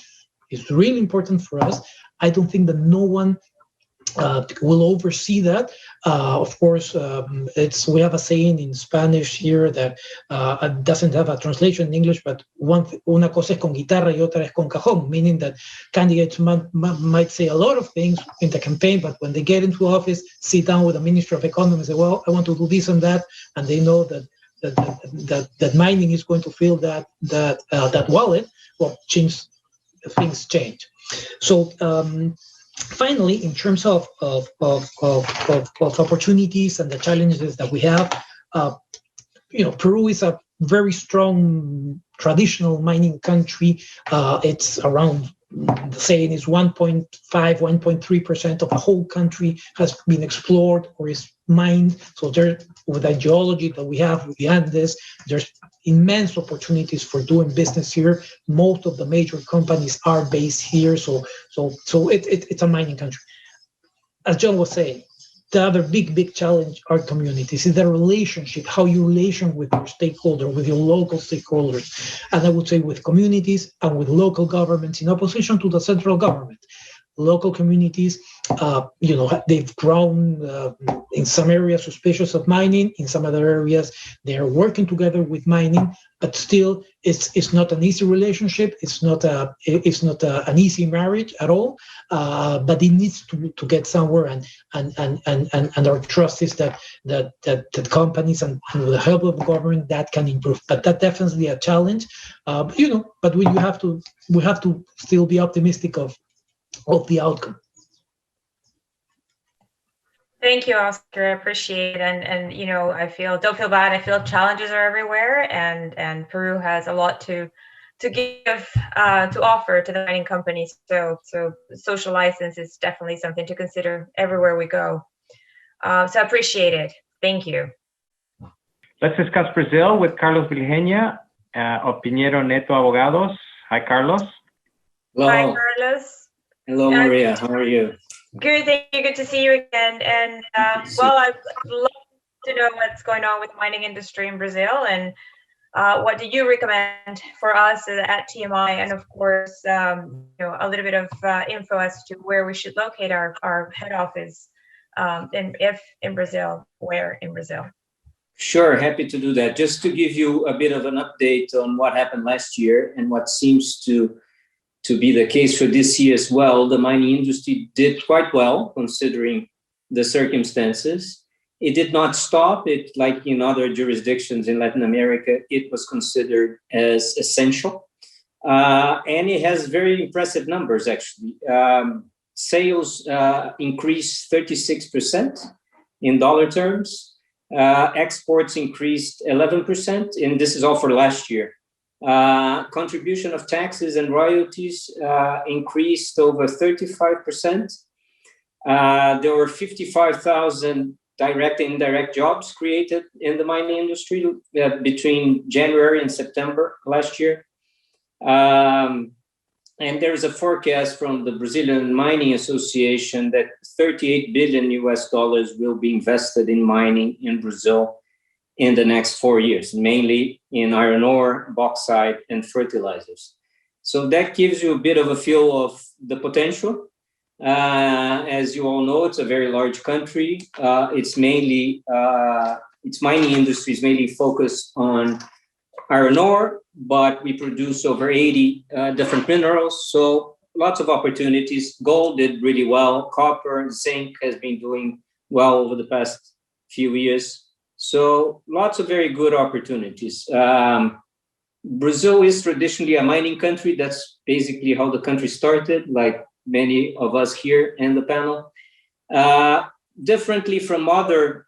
really important for us. I don't think that no one will oversee that. Of course, we have a saying in Spanish here that doesn't have a translation in English, but una cosa es con guitarra y otra es con cajón, meaning that candidates might say a lot of things in the campaign, but when they get into office, sit down with the Minister of Economy and say, well, I want to do this and that, and they know that mining is going to fill that wallet. Well, things change. So finally, in terms of opportunities and the challenges that we have, Peru is a very strong traditional mining country. It's around, the saying is 1.5, 1.3% of the whole country has been explored or is mined. So there, with the geology that we have with the Andes, there's immense opportunities for doing business here. Most of the major companies are based here, so it's a mining country. As John was saying, the other big challenge are communities. Is the relationship, how you relation with your stakeholder, with your local stakeholders, and I would say with communities and with local governments in opposition to the central government. Local communities, they've grown in some areas suspicious of mining. In some other areas, they are working together with mining, but still, it's not an easy relationship. It's not an easy marriage at all. But it needs to get somewhere, and our trust is that companies and with the help of the government that can improve. But that's definitely a challenge. But we have to still be optimistic of the outcome. Thank you, Oscar. I appreciate it. And don't feel bad. I feel challenges are everywhere, and Peru has a lot to give, to offer to the mining companies. So social license is definitely something to consider everywhere we go. So I appreciate it. Thank you. Let's discuss Brazil with Carlos Vilhena of Pinheiro Neto Advogados. Hi, Carlos. Hello. Hi, Carlos. Hello, Maria. How are you? Good, thank you. Good to see you again. And I'd love to know what's going on with the mining industry in Brazil, and what do you recommend for us at TMI, and of course, a little bit of info as to where we should locate our head office, if in Brazil, where in Brazil. Sure, happy to do that. Just to give you a bit of an update on what happened last year and what seems to be the case for this year as well. The mining industry did quite well considering the circumstances. It did not stop. It, like in other jurisdictions in Latin America, it was considered as essential. And it has very impressive numbers, actually. Sales increased 36% in dollar terms. Exports increased 11%, and this is all for last year. Contribution of taxes and royalties increased over 35%. There were 55,000 direct and indirect jobs created in the mining industry between January and September last year. And there is a forecast from the Brazilian Mining Association that $38 billion will be invested in mining in Brazil in the next 4 years, mainly in iron ore, bauxite, and fertilizers. So that gives you a bit of a feel of the potential. As you all know, it's a very large country. It's mainly, its mining industry is mainly focused on iron ore, but we produce over 80 different minerals. So lots of opportunities. Gold did really well. Copper, zinc has been doing well over the past few years. So lots of very good opportunities. Brazil is traditionally a mining country. That's basically how the country started, like many of us here in the panel. Differently from other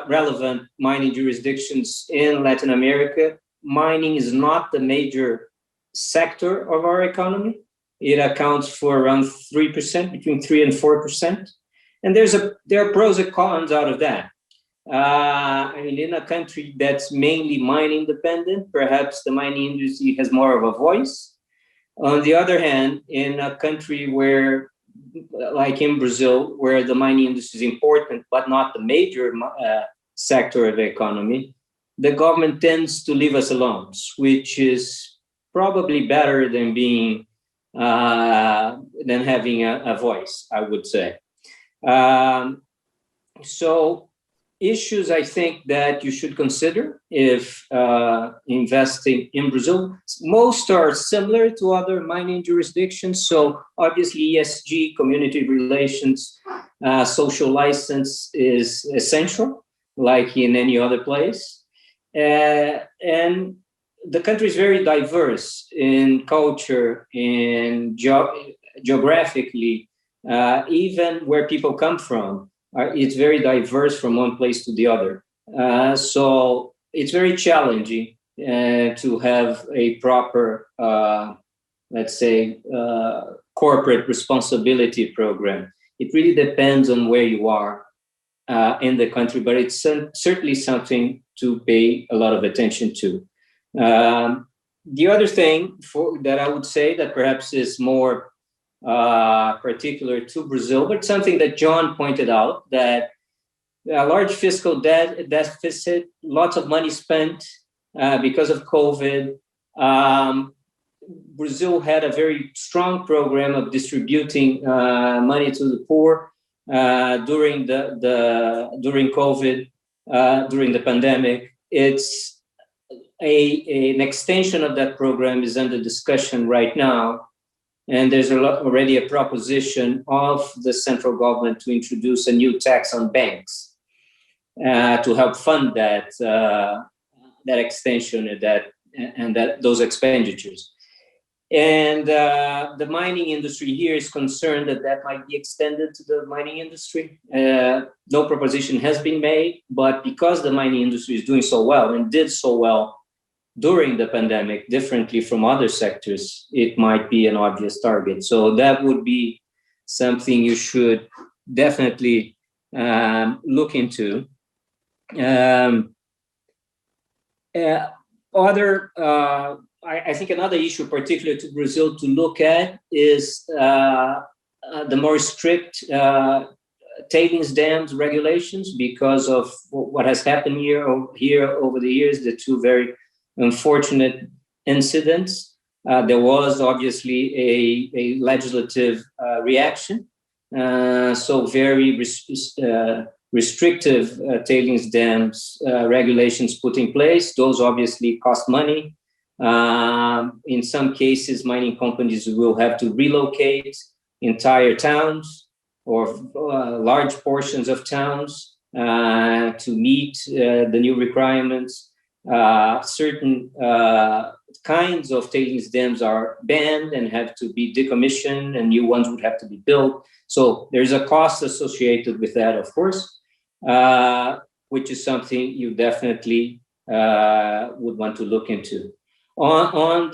relevant mining jurisdictions in Latin America, mining is not the major sector of our economy. It accounts for around 3%, between 3 and 4%. And there are pros and cons out of that. In a country that's mainly mining dependent, perhaps the mining industry has more of a voice. On the other hand, in a country where, like in Brazil, where the mining industry is important, but not the major sector of the economy, the government tends to leave us alone, which is probably better than being than having a voice, I would say. So issues I think that you should consider if investing in Brazil. Most are similar to other mining jurisdictions. So obviously ESG, community relations, social license is essential, like in any other place. And the country is very diverse in culture, in geographically, even where people come from. It's very diverse from one place to the other. So it's very challenging to have a proper, let's say, corporate responsibility program. It really depends on where you are in the country, but it's certainly something to pay a lot of attention to. The other thing that I would say that perhaps is more particular to Brazil, but something that John pointed out, that a large fiscal deficit, lots of money spent because of COVID. Brazil had a very strong program of distributing money to the poor during COVID, during the pandemic. It's an extension of that program is under discussion right now. And there's already a proposition of the central government to introduce a new tax on banks to help fund that extension and those expenditures. And the mining industry here is concerned that might be extended to the mining industry. No proposition has been made, but because the mining industry is doing so well and did so well during the pandemic, differently from other sectors, it might be an obvious target. So that would be something you should definitely look into. I think another issue particular to Brazil to look at is the more strict tailings dams regulations because of what has happened here over the years, the two very unfortunate incidents. There was obviously a legislative reaction. So very restrictive tailings dams regulations put in place. Those obviously cost money. In some cases, mining companies will have to relocate entire towns or large portions of towns to meet the new requirements. Certain kinds of tailings dams are banned and have to be decommissioned, and new ones would have to be built. So there's a cost associated with that, of course, which is something you definitely would want to look into. On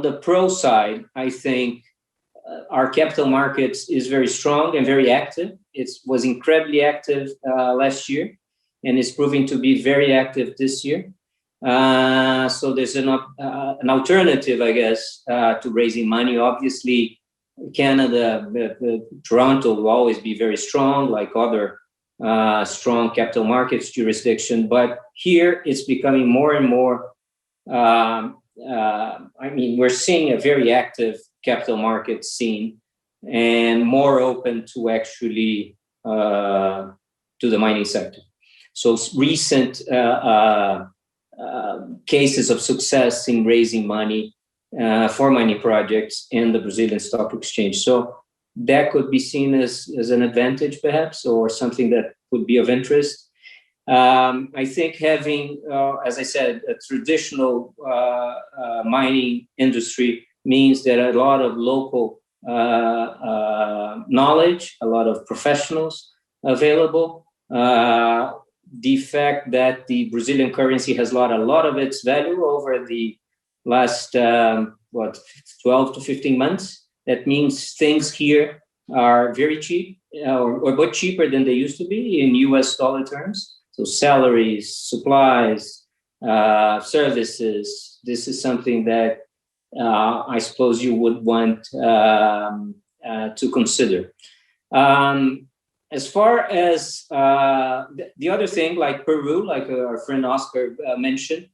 the pro side, I think our capital markets is very strong and very active. It was incredibly active last year, and it's proving to be very active this year. So there's an alternative, I guess, to raising money. Obviously, Canada, Toronto will always be very strong, like other strong capital markets jurisdiction. But here it's becoming more and more, we're seeing a very active capital market scene and more open to actually to the mining sector. So recent cases of success in raising money for mining projects in the Brazilian Stock Exchange. So that could be seen as an advantage, perhaps, or something that would be of interest. I think having, as I said, a traditional mining industry means that a lot of local knowledge, a lot of professionals available. The fact that the Brazilian currency has lost a lot of its value over the last 12 to 15 months. That means things here are very cheap, or much cheaper than they used to be in US dollar terms. So salaries, supplies, services. This is something that I suppose you would want to consider. As far as the other thing, like Peru, like our friend Oscar mentioned,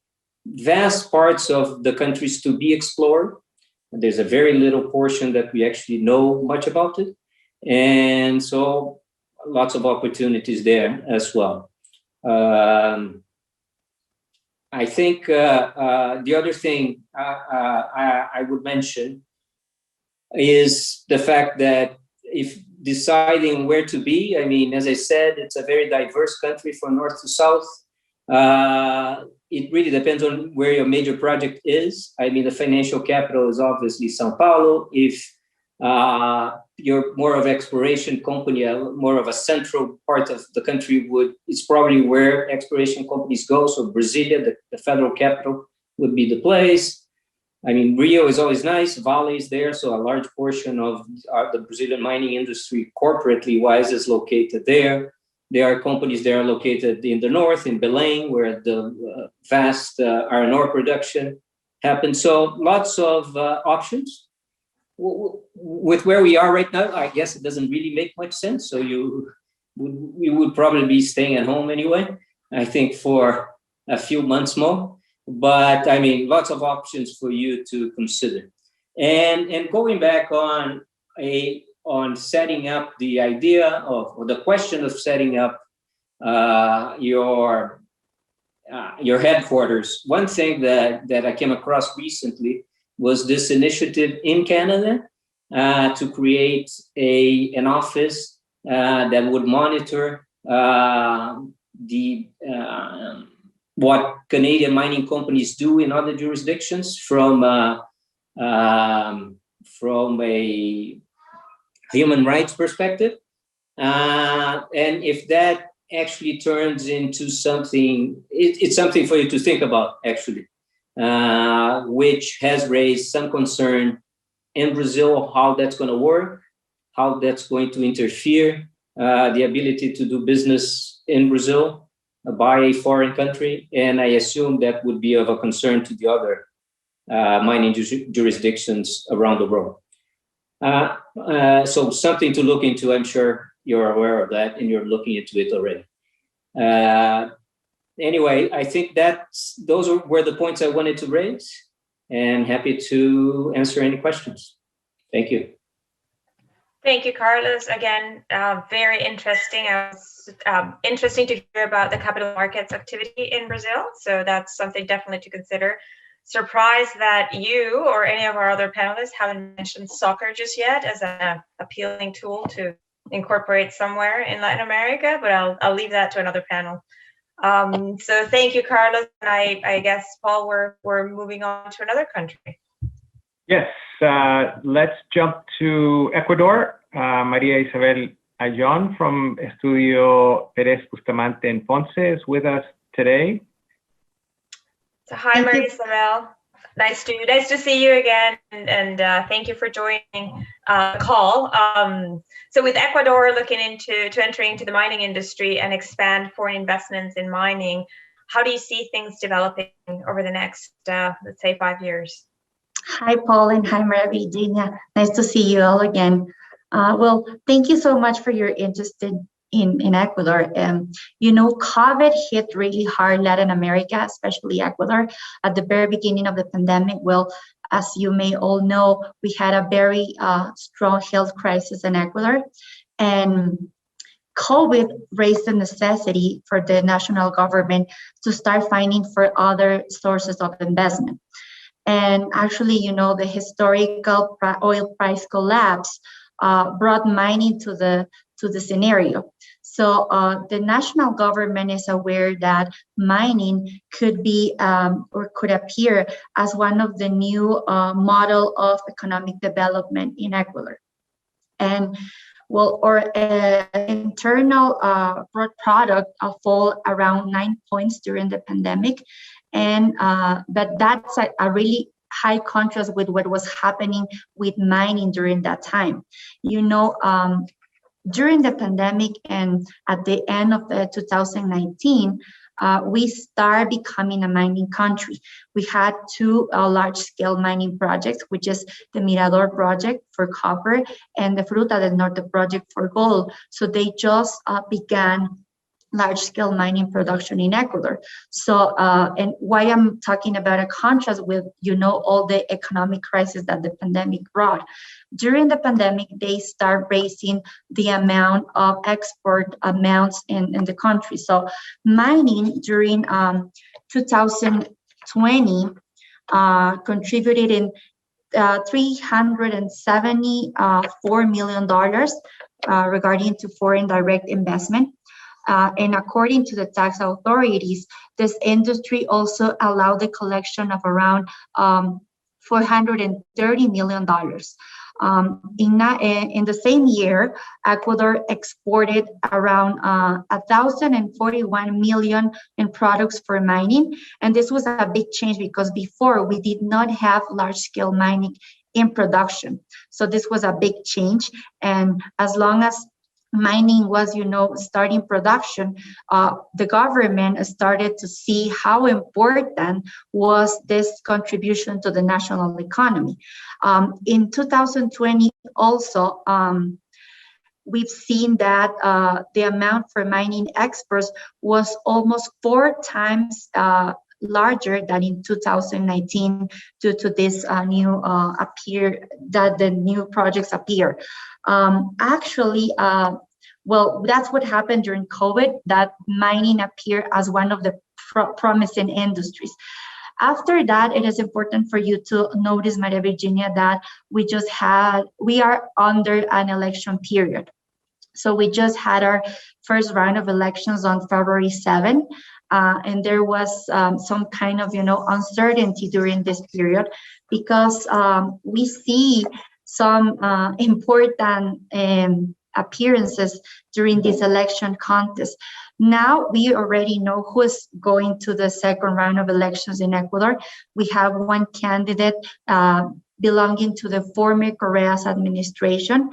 vast parts of the countries to be explored. There's a very little portion that we actually know much about it. And so lots of opportunities there as well. I think the other thing I would mention is the fact that if deciding where to be, I mean, as I said, it's a very diverse country from north to south. It really depends on where your major project is. I mean, the financial capital is obviously Sao Paulo. If you're more of an exploration company, more of a central part of the country it's probably where exploration companies go. So Brasilia, the federal capital, would be the place. I mean, Rio is always nice. Vale is there. So a large portion of the Brazilian mining industry, corporately wise, is located there. There are companies that are located in the north, in Belém, where the vast iron ore production happens. So lots of options. With where we are right now, I guess it doesn't really make much sense. So we would probably be staying at home anyway, I think, for a few months more. But I mean, lots of options for you to consider. And going back on setting up the idea of, or the question of setting up your headquarters. One thing that I came across recently was this initiative in Canada to create an office that would monitor what Canadian mining companies do in other jurisdictions from a human rights perspective. And if that actually turns into something, it's something for you to think about, actually, which has raised some concern in Brazil, how that's going to work, how that's going to interfere the ability to do business in Brazil by a foreign country. And I assume that would be of a concern to the other mining jurisdictions around the world. So something to look into. I'm sure you're aware of that and you're looking into it already. Anyway, I think those were the points I wanted to raise, and happy to answer any questions. Thank you. Thank you, Carlos. Again, very interesting. Interesting to hear about the capital markets activity in Brazil. So that's something definitely to consider. Surprised that you or any of our other panelists haven't mentioned soccer just yet as an appealing tool to incorporate somewhere in Latin America, but I'll leave that to another panel. So thank you, Carlos. And I guess, Paul, we're moving on to another country. Yes, let's jump to Ecuador. María Isabel Aillón from Estudio Pérez-Bustamante in Ponce is with us today. So hi, María Isabel. Nice to see you again, and thank you for joining the call. So with Ecuador looking into entering into the mining industry and expand foreign investments in mining, how do you see things developing over the next, let's say, 5 years? Hi, Paul, and hi, Maria Virginia. Nice to see you all again. Well, thank you so much for your interest in Ecuador. You know, COVID hit really hard Latin America, especially Ecuador, at the very beginning of the pandemic. Well, as you may all know, we had a very strong health crisis in Ecuador. And COVID raised the necessity for the national government to start finding for other sources of investment. And actually, you know, the historical oil price collapse brought mining to the scenario. So the national government is aware that mining could be or could appear as one of the new model of economic development in Ecuador. And well, our internal product fall around 9 points during the pandemic. And but that's a really high contrast with what was happening with mining during that time. You know, during the pandemic and at the end of 2019, we started becoming a mining country. We had two large-scale mining projects, which is the Mirador project for copper and the Fruta del Norte project for gold. So they just began large-scale mining production in Ecuador. So, and why I'm talking about a contrast with, you know, all the economic crisis that the pandemic brought. During the pandemic, they start raising the amount of export amounts in the country. So mining during 2020 contributed in $374 million regarding to foreign direct investment. And according to the tax authorities, this industry also allowed the collection of around $430 million. In the same year, Ecuador exported around 1,041 million in products for mining. And this was a big change because before we did not have large-scale mining in production. So this was a big change. And as long as mining was, you know, starting production, the government started to see how important was this contribution to the national economy. In 2020 also, we've seen that the amount for mining exports was almost 4 times larger than in 2019 due to this new the new projects appear. Actually, well, that's what happened during COVID, that mining appeared as one of the promising industries. After that, it is important for you to notice, Maria Virginia, that we are under an election period. So we just had our first round of elections on February 7th. And there was some kind of, you know, uncertainty during this period because we see some important appearances during this election contest. Now we already know who is going to the second round of elections in Ecuador. We have one candidate belonging to the former Correa's administration,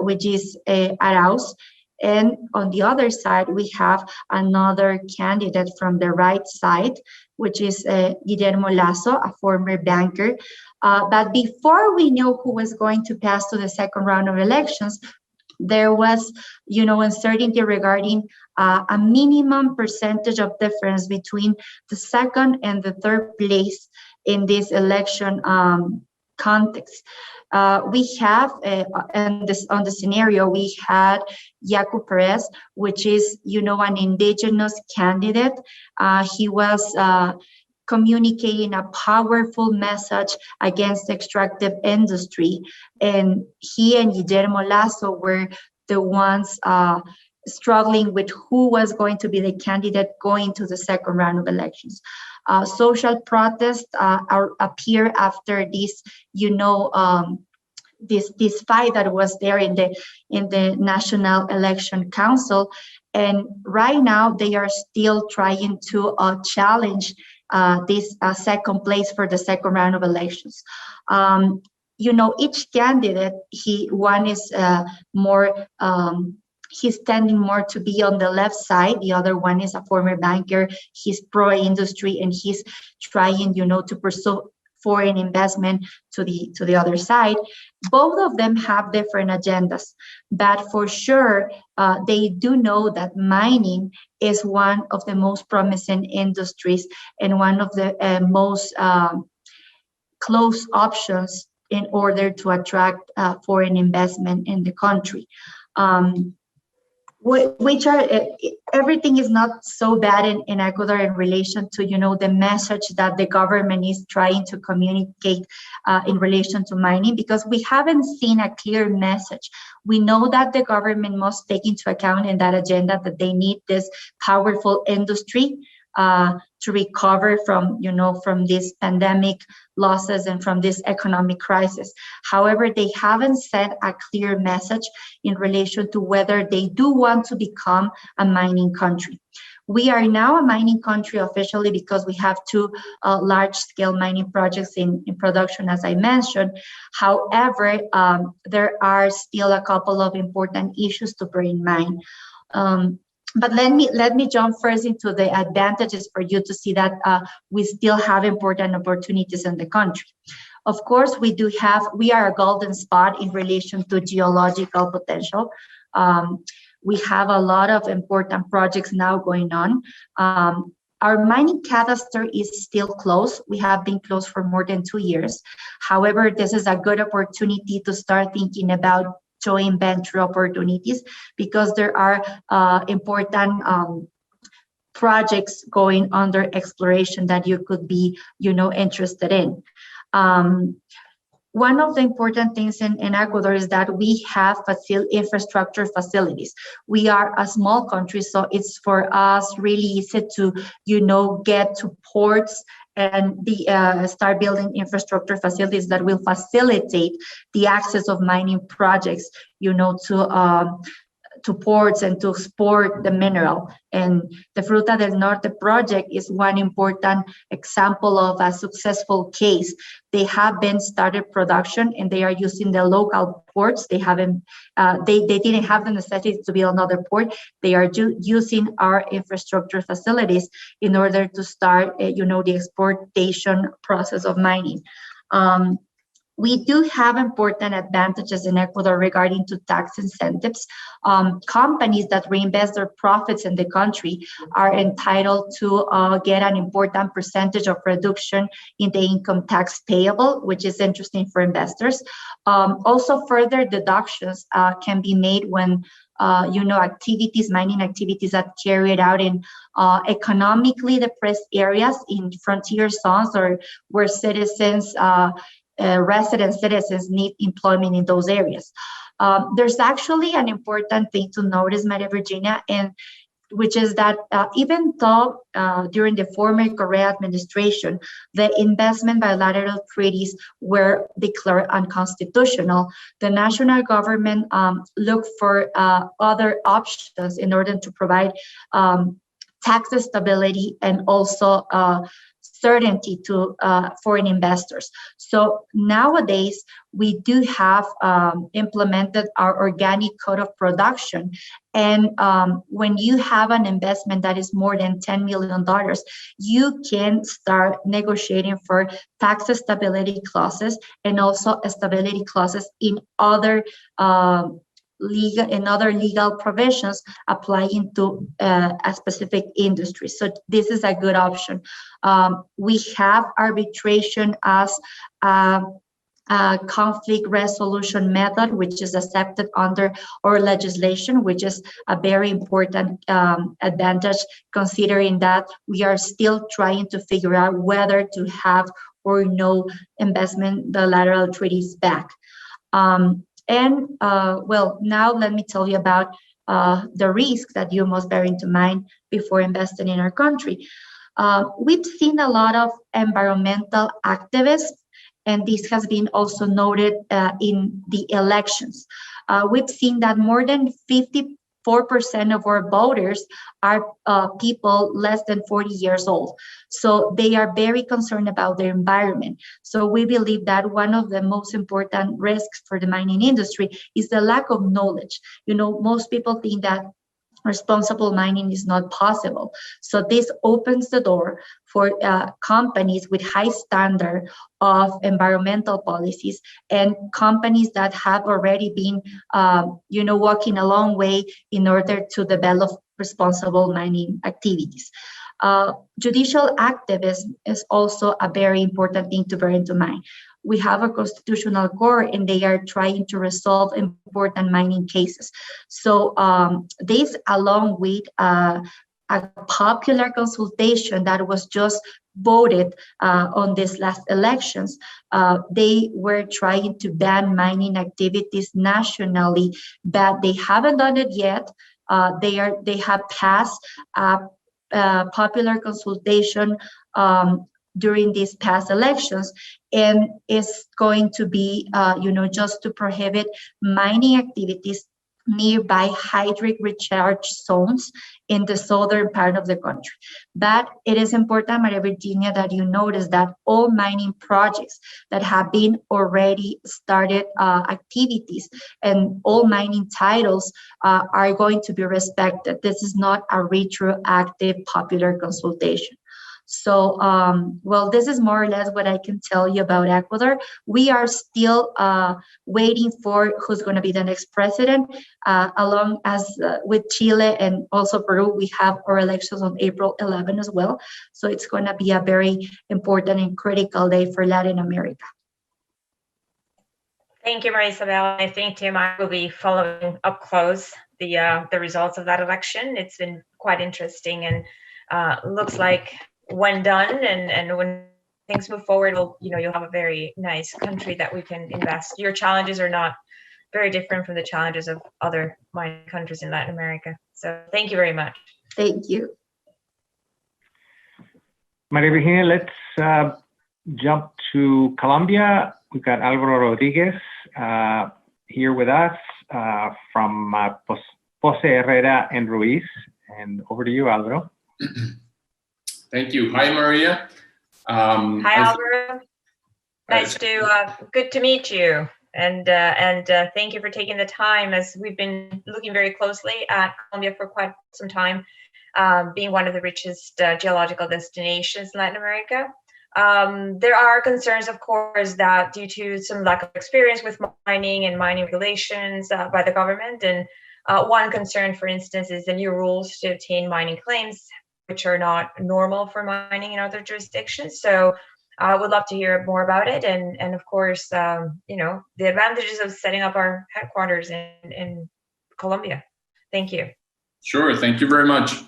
which is Arauz. And on the other side, we have another candidate from the right side, which is Guillermo Lasso, a former banker. But before we knew who was going to pass to the second round of elections, there was, you know, uncertainty regarding a minimum percentage of difference between the second and the third place in this election context. We have, on the scenario, we had Yaku Perez, which is, you know, an indigenous candidate. He was communicating a powerful message against the extractive industry. And he and Guillermo Lasso were the ones struggling with who was going to be the candidate going to the second round of elections. Social protests appear after this, you know, this fight that was there in the National Election Council. And right now they are still trying to challenge this second place for the second round of elections. You know, each candidate, one is more, he's tending more to be on the left side. The other one is a former banker. He's pro-industry and he's trying, you know, to pursue foreign investment to the other side. Both of them have different agendas, but for sure, they do know that mining is one of the most promising industries and one of the most close options in order to attract foreign investment in the country. which are everything is not so bad in Ecuador in relation to the message that the government is trying to communicate in relation to mining, because we haven't seen a clear message. We know that the government must take into account in that agenda that they need this powerful industry to recover from this pandemic losses and from this economic crisis. However, they haven't sent a clear message in relation to whether they do want to become a mining country. We are now a mining country officially because we have two large-scale mining projects in production, as I mentioned. However, there are still a couple of important issues to bear in mind. But let me jump first into the advantages for you to see that we still have important opportunities in the country. Of course, we are a golden spot in relation to geological potential. We have a lot of important projects now going on. Our mining cadastre is still closed. We have been closed for more than 2 years. However, this is a good opportunity to start thinking about joint venture opportunities, because there are important projects going under exploration that you could be, interested in. One of the important things in Ecuador is that we have infrastructure facilities. We are a small country, so it's for us really easy to, get to ports and start building infrastructure facilities that will facilitate the access of mining projects, to ports and to export the mineral. And the Fruta del Norte project is one important example of a successful case. They have been started production and they are using the local ports. They haven't, they didn't have the necessity to build another port. They are using our infrastructure facilities in order to start, the exportation process of mining. We do have important advantages in Ecuador regarding to tax incentives. Companies that reinvest their profits in the country are entitled to get an important percentage of reduction in the income tax payable, which is interesting for investors. Also, further deductions can be made when mining activities that carried out in economically depressed areas in frontier zones, or where resident citizens need employment in those areas. There's actually an important thing to notice, Maria Virginia, and which is that even though during the former Correa administration, the investment bilateral treaties were declared unconstitutional, the national government looked for other options in order to provide tax stability and also certainty to foreign investors. So nowadays, we do have implemented our organic code of production. And when you have an investment that is more than $10 million, you can start negotiating for tax stability clauses and also stability clauses in other legal provisions applying to a specific industry. So this is a good option. We have arbitration as a conflict resolution method, which is accepted under our legislation, which is a very important advantage, considering that we are still trying to figure out whether to have or no investment bilateral treaties back. Now let me tell you about the risk that you must bear into mind before investing in our country. We've seen a lot of environmental activists, and this has been also noted in the elections. We've seen that more than 54% of our voters are people less than 40 years old. So they are very concerned about their environment. So we believe that one of the most important risks for the mining industry is the lack of knowledge. Most people think that responsible mining is not possible. So this opens the door for companies with high standard of environmental policies and companies that have already been, walking a long way in order to develop responsible mining activities. Judicial activism is also a very important thing to bear into mind. we have a constitutional court and they are trying to resolve important mining cases. So this, along with a popular consultation that was just voted on these last elections, they were trying to ban mining activities nationally, but they haven't done it yet. They have passed a popular consultation during these past elections, and it's going to be, just to prohibit mining activities nearby hydric recharge zones in the southern part of the country. But it is important, Maria Virginia, that you notice that all mining projects that have been already started activities and all mining titles are going to be respected. This is not a retroactive popular consultation. So, well, this is more or less what I can tell you about Ecuador. We are still waiting for who's going to be the next president, along as with Chile and also Peru. We have our elections on April 11 as well. So it's going to be a very important and critical day for Latin America. Thank you, Maria Isabel. I think Tim, I will be following up close the results of that election. It's been quite interesting, and looks like when done and when things move forward, you'll have a very nice country that we can invest. Your challenges are not very different from the challenges of other mining countries in Latin America. So thank you very much. Thank you. Maria Virginia, let's jump to Colombia. We've got Alvaro Rodriguez here with us from Posse, Herrera, and Ruiz. And over to you, Alvaro. Thank you. Hi, Maria. Hi, Alvaro. Good to meet you. And thank you for taking the time, as we've been looking very closely at Colombia for quite some time, being one of the richest geological destinations in Latin America. There are concerns, of course, that due to some lack of experience with mining and mining regulations by the government, and one concern, for instance, is the new rules to obtain mining claims, which are not normal for mining in other jurisdictions. So I would love to hear more about it. And of course, the advantages of setting up our headquarters in Colombia. Thank you. Sure, thank you very much.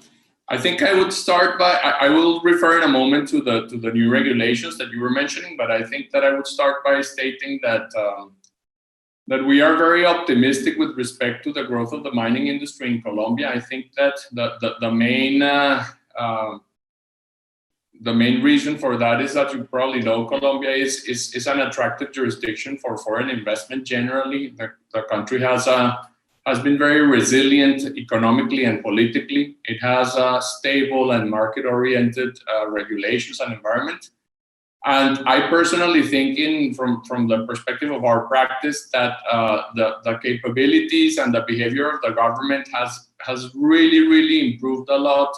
I think I would start by, I will refer in a moment to the new regulations that you were mentioning, but I think that I would start by stating that that we are very optimistic with respect to the growth of the mining industry in Colombia. I think that the main reason for that is that you probably know Colombia is an attractive jurisdiction for foreign investment generally. The country has been very resilient economically and politically. It has a stable and market-oriented regulations and environment. And I personally think, from the perspective of our practice, that the capabilities and the behavior of the government has really improved a lot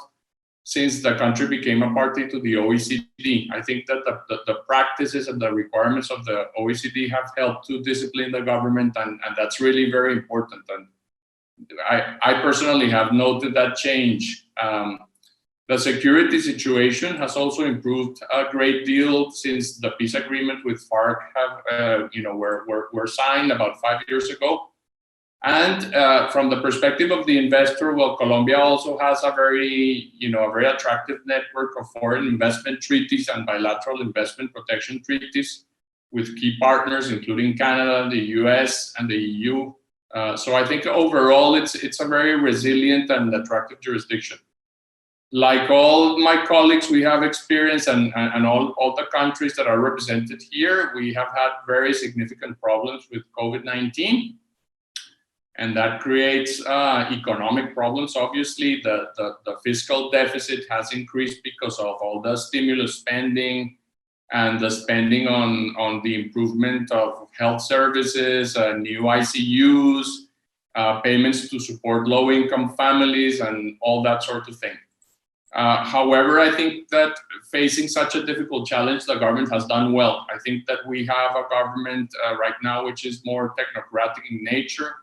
since the country became a party to the OECD. I think that the practices and the requirements of the OECD have helped to discipline the government, and that's really very important. And I personally have noted that change. The security situation has also improved a great deal since the peace agreement with FARC were signed about 5 years ago. And from the perspective of the investor, well, Colombia also has a very attractive network of foreign investment treaties and bilateral investment protection treaties with key partners, including Canada, the US, and the EU. So I think overall, it's a very resilient and attractive jurisdiction. Like all my colleagues, we have experience, and all the countries that are represented here, we have had very significant problems with COVID-19. And that creates economic problems. Obviously, the fiscal deficit has increased because of all the stimulus spending and the spending on the improvement of health services, new ICUs, payments to support low-income families, and all that sort of thing. However, I think that facing such a difficult challenge, the government has done well. I think that we have a government right now which is more technocratic in nature.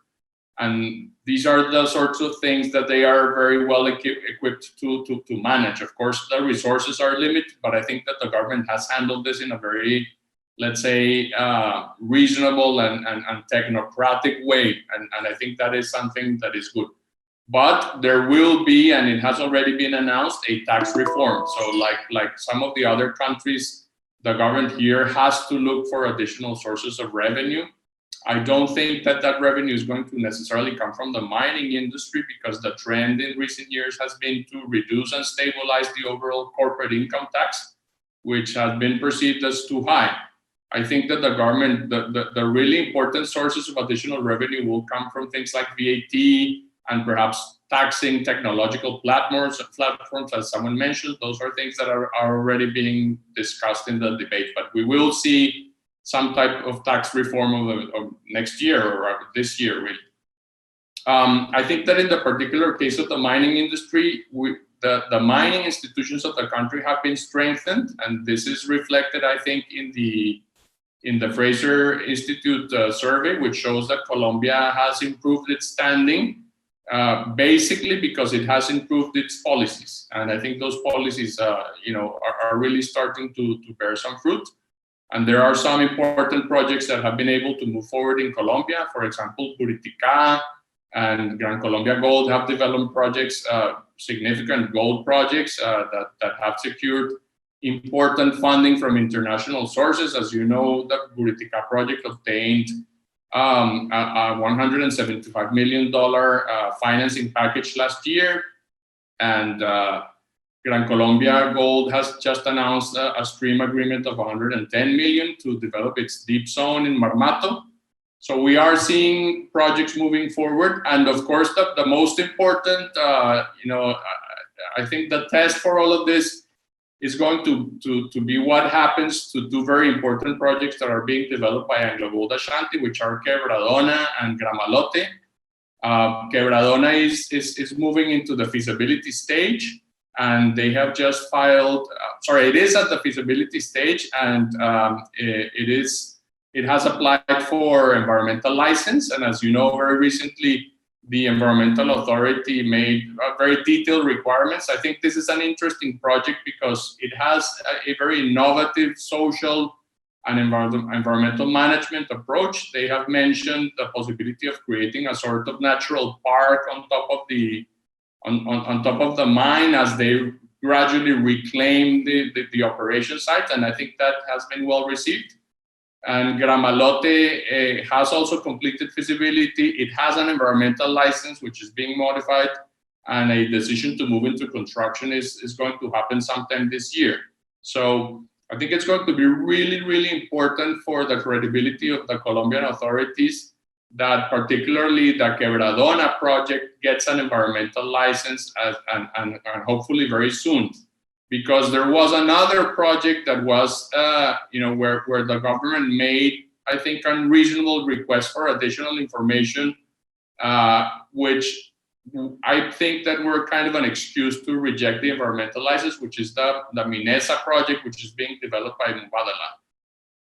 And these are the sorts of things that they are very well equipped to manage. Of course, the resources are limited, but I think that the government has handled this in a very let's say, reasonable and technocratic way. And I think that is something that is good. But there will be, and it has already been announced, a tax reform. So like some of the other countries, the government here has to look for additional sources of revenue. I don't think that revenue is going to necessarily come from the mining industry, because the trend in recent years has been to reduce and stabilize the overall corporate income tax, which has been perceived as too high. I think that the government, the really important sources of additional revenue will come from things like VAT and perhaps taxing technological platforms, as someone mentioned. Those are things that are already being discussed in the debate, but we will see some type of tax reform of next year or this year, really. I think that in the particular case of the mining industry, the mining institutions of the country have been strengthened, and this is reflected, I think, in the Fraser Institute survey, which shows that Colombia has improved its standing, basically because it has improved its policies. And I think those policies, are really starting to bear some fruit. And there are some important projects that have been able to move forward in Colombia. For example, Buriticá and Gran Colombia Gold have developed projects, significant gold projects that have secured important funding from international sources. As you know, the Buriticá project obtained a $175 million financing package last year. And Gran Colombia Gold has just announced a stream agreement of $110 million to develop its deep zone in Marmato. So we are seeing projects moving forward. And of course, the most important, I think the test for all of this is going to be what happens to two very important projects that are being developed by Anglo Gold Ashanti, which are Quebradona and Gramalote. Quebradona is moving into the feasibility stage, and they have just filed, it is at the feasibility stage, and it has applied for environmental license. And as you know, very recently, the environmental authority made very detailed requirements. I think this is an interesting project because it has a very innovative social and environmental management approach. They have mentioned the possibility of creating a sort of natural park on top of the mine as they gradually reclaim the operation site, and I think that has been well received. And Gramalote has also completed feasibility. It has an environmental license, which is being modified, and a decision to move into construction is going to happen sometime this year. So I think it's going to be really, really important for the credibility of the Colombian authorities that particularly the Quebradona project gets an environmental license and hopefully very soon. Because there was another project that was, where the government made, I think, unreasonable requests for additional information, which I think that were kind of an excuse to reject the environmental license, which is the Minesa project, which is being developed by Mubadala.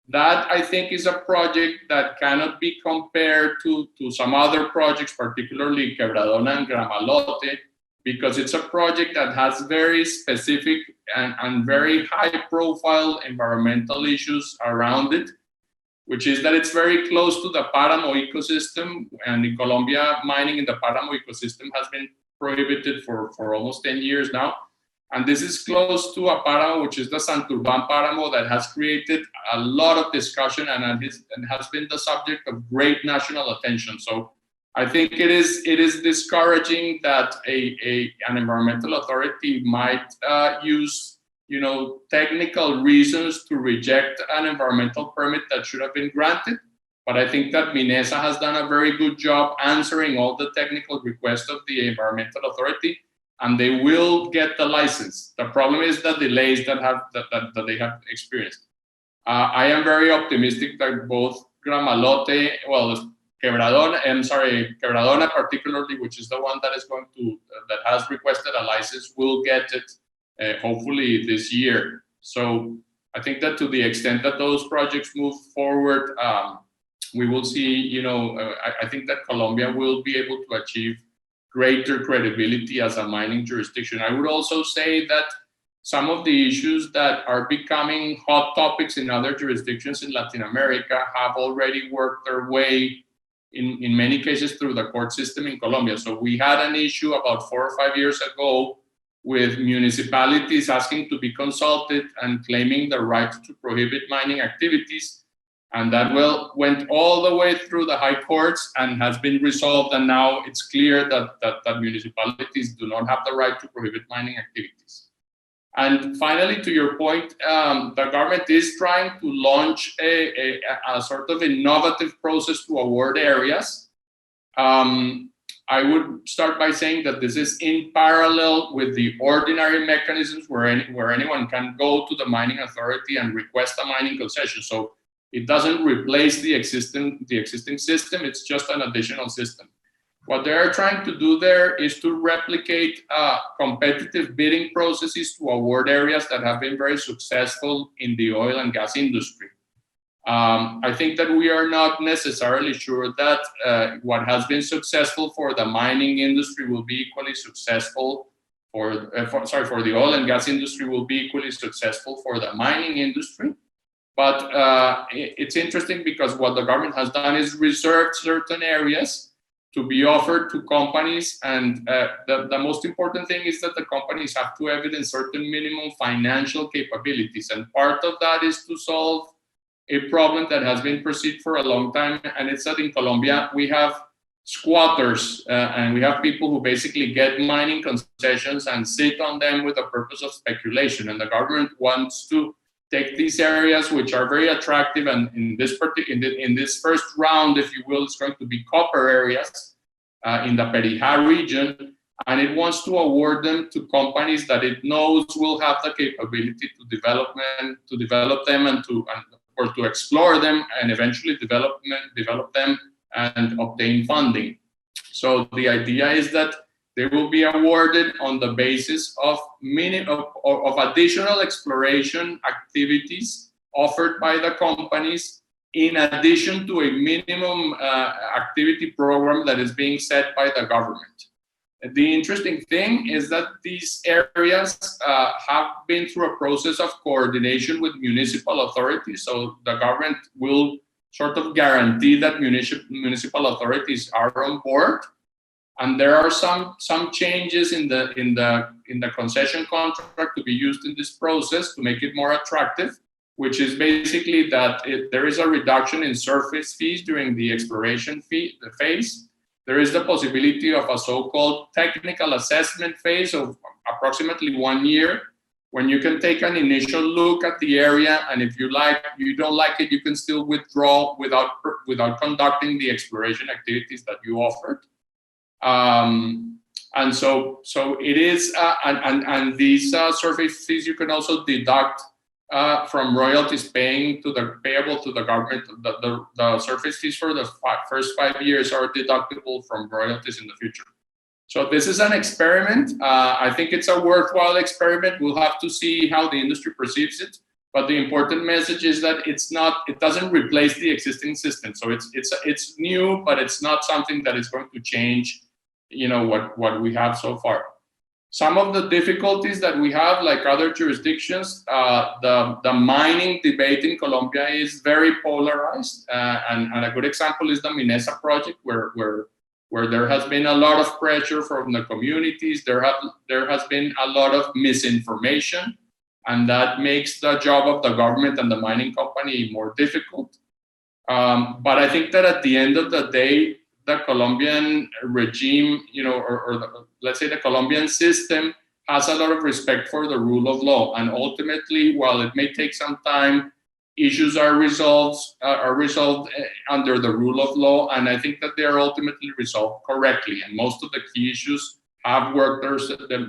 That, I think, is a project that cannot be compared to some other projects, particularly Quebradona and Gramalote, because it's a project that has very specific and very high-profile environmental issues around it, which is that it's very close to the Páramo ecosystem, and in Colombia, mining in the Páramo ecosystem has been prohibited for almost 10 years now. And this is close to a Páramo, which is the Santurban Páramo, that has created a lot of discussion and has been the subject of great national attention. So I think it is discouraging that an environmental authority might use technical reasons to reject an environmental permit that should have been granted. But I think that Minesa has done a very good job answering all the technical requests of the environmental authority, and they will get the license. The problem is the delays that they have experienced. I am very optimistic that both Gramalote, Quebradona particularly, which is the one that has requested a license, will get it hopefully this year. So I think that to the extent that those projects move forward, we will see, I think that Colombia will be able to achieve greater credibility as a mining jurisdiction. I would also say that some of the issues that are becoming hot topics in other jurisdictions in Latin America have already worked their way, in many cases, through the court system in Colombia. So we had an issue about 4 or 5 years ago with municipalities asking to be consulted and claiming the right to prohibit mining activities. And that went all the way through the high courts and has been resolved. And now it's clear that municipalities do not have the right to prohibit mining activities. And finally, to your point, the government is trying to launch a sort of innovative process to award areas. I would start by saying that this is in parallel with the ordinary mechanisms where anyone can go to the mining authority and request a mining concession. So it doesn't replace the existing system, it's just an additional system. What they're trying to do there is to replicate competitive bidding processes to award areas that have been very successful in the oil and gas industry. I think that we are not necessarily sure that what has been successful for the mining industry will be equally successful for the oil and gas industry will be equally successful for the mining industry. But it's interesting because what the government has done is reserved certain areas to be offered to companies. And the most important thing is that the companies have to evidence certain minimum financial capabilities. And part of that is to solve a problem that has been perceived for a long time. And it's that in Colombia, we have squatters and we have people who basically get mining concessions and sit on them with the purpose of speculation. And the government wants to take these areas, which are very attractive, and in this first round, if you will, it's going to be copper areas in the Perijá region, and it wants to award them to companies that it knows will have the capability to develop them and to explore them and eventually develop them and obtain funding. So the idea is that they will be awarded on the basis of additional exploration activities offered by the companies, in addition to a minimum activity program that is being set by the government. The interesting thing is that these areas have been through a process of coordination with municipal authorities. So the government will sort of guarantee that municipal authorities are on board. And there are some changes in the concession contract to be used in this process to make it more attractive, which is basically that there is a reduction in surface fees during the exploration phase. There is the possibility of a so-called technical assessment phase of approximately 1 year, when you can take an initial look at the area, and if you don't like it, you can still withdraw without conducting the exploration activities that you offered. And so it is, and these surface fees you can also deduct from royalties payable to the government. The surface fees for the first 5 years are deductible from royalties in the future. So this is an experiment. I think it's a worthwhile experiment. We'll have to see how the industry perceives it. But the important message is that it doesn't replace the existing system. So it's new, but it's not something that is going to change, what we have so far. Some of the difficulties that we have, like other jurisdictions, the mining debate in Colombia is very polarized. And a good example is the Minesa project, where there has been a lot of pressure from the communities. There has been a lot of misinformation, and that makes the job of the government and the mining company more difficult. But I think that at the end of the day, the Colombian regime, let's say the Colombian system, has a lot of respect for the rule of law. And ultimately, while it may take some time, issues are resolved under the rule of law. And I think that they are ultimately resolved correctly. And most of the key issues have worked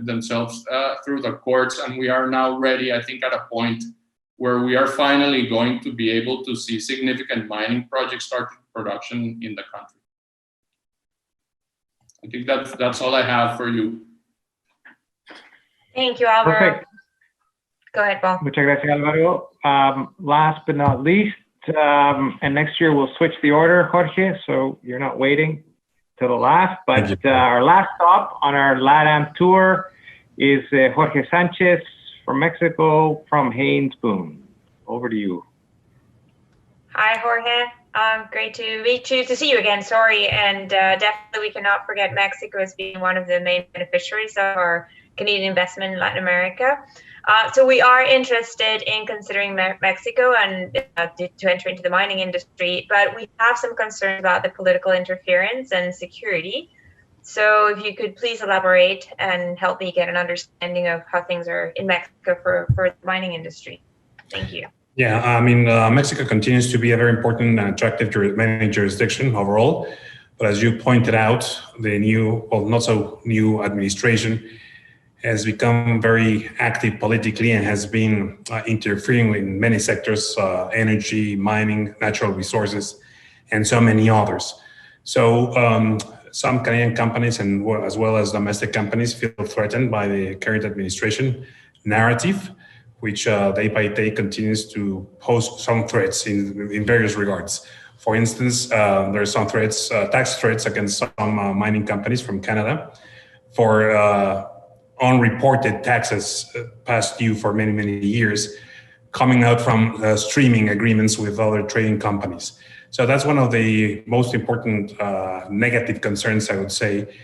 themselves through the courts. And we are now ready, I think, at a point where we are finally going to be able to see significant mining projects start production in the country. I think that's all I have for you. Thank you, Alvaro. Perfect. Go ahead, Paul. Muchas gracias, Alvaro. Last but not least, and next year we'll switch the order, Jorge, so you're not waiting till the last. But our last stop on our LATAM tour is Jorge Sanchez from Mexico, from Haynes Boone. Over to you. Hi, Jorge. Great to meet you, to see you again, sorry. And definitely we cannot forget Mexico as being one of the main beneficiaries of our Canadian investment in Latin America. So we are interested in considering Mexico and to enter into the mining industry, but we have some concerns about the political interference and security. So if you could please elaborate and help me get an understanding of how things are in Mexico for the mining industry. Thank you. Yeah, I mean, Mexico continues to be a very important and attractive mining jurisdiction overall. But as you pointed out, the new, well, not so new administration has become very active politically and has been interfering in many sectors, energy, mining, natural resources, and so many others. So some Canadian companies and as well as domestic companies feel threatened by the current administration narrative, which day by day continues to pose some threats in various regards. For instance, there are some threats, tax threats against some mining companies from Canada for unreported taxes past due for many, many years, coming out from streaming agreements with other trading companies. So that's one of the most important negative concerns, I would say,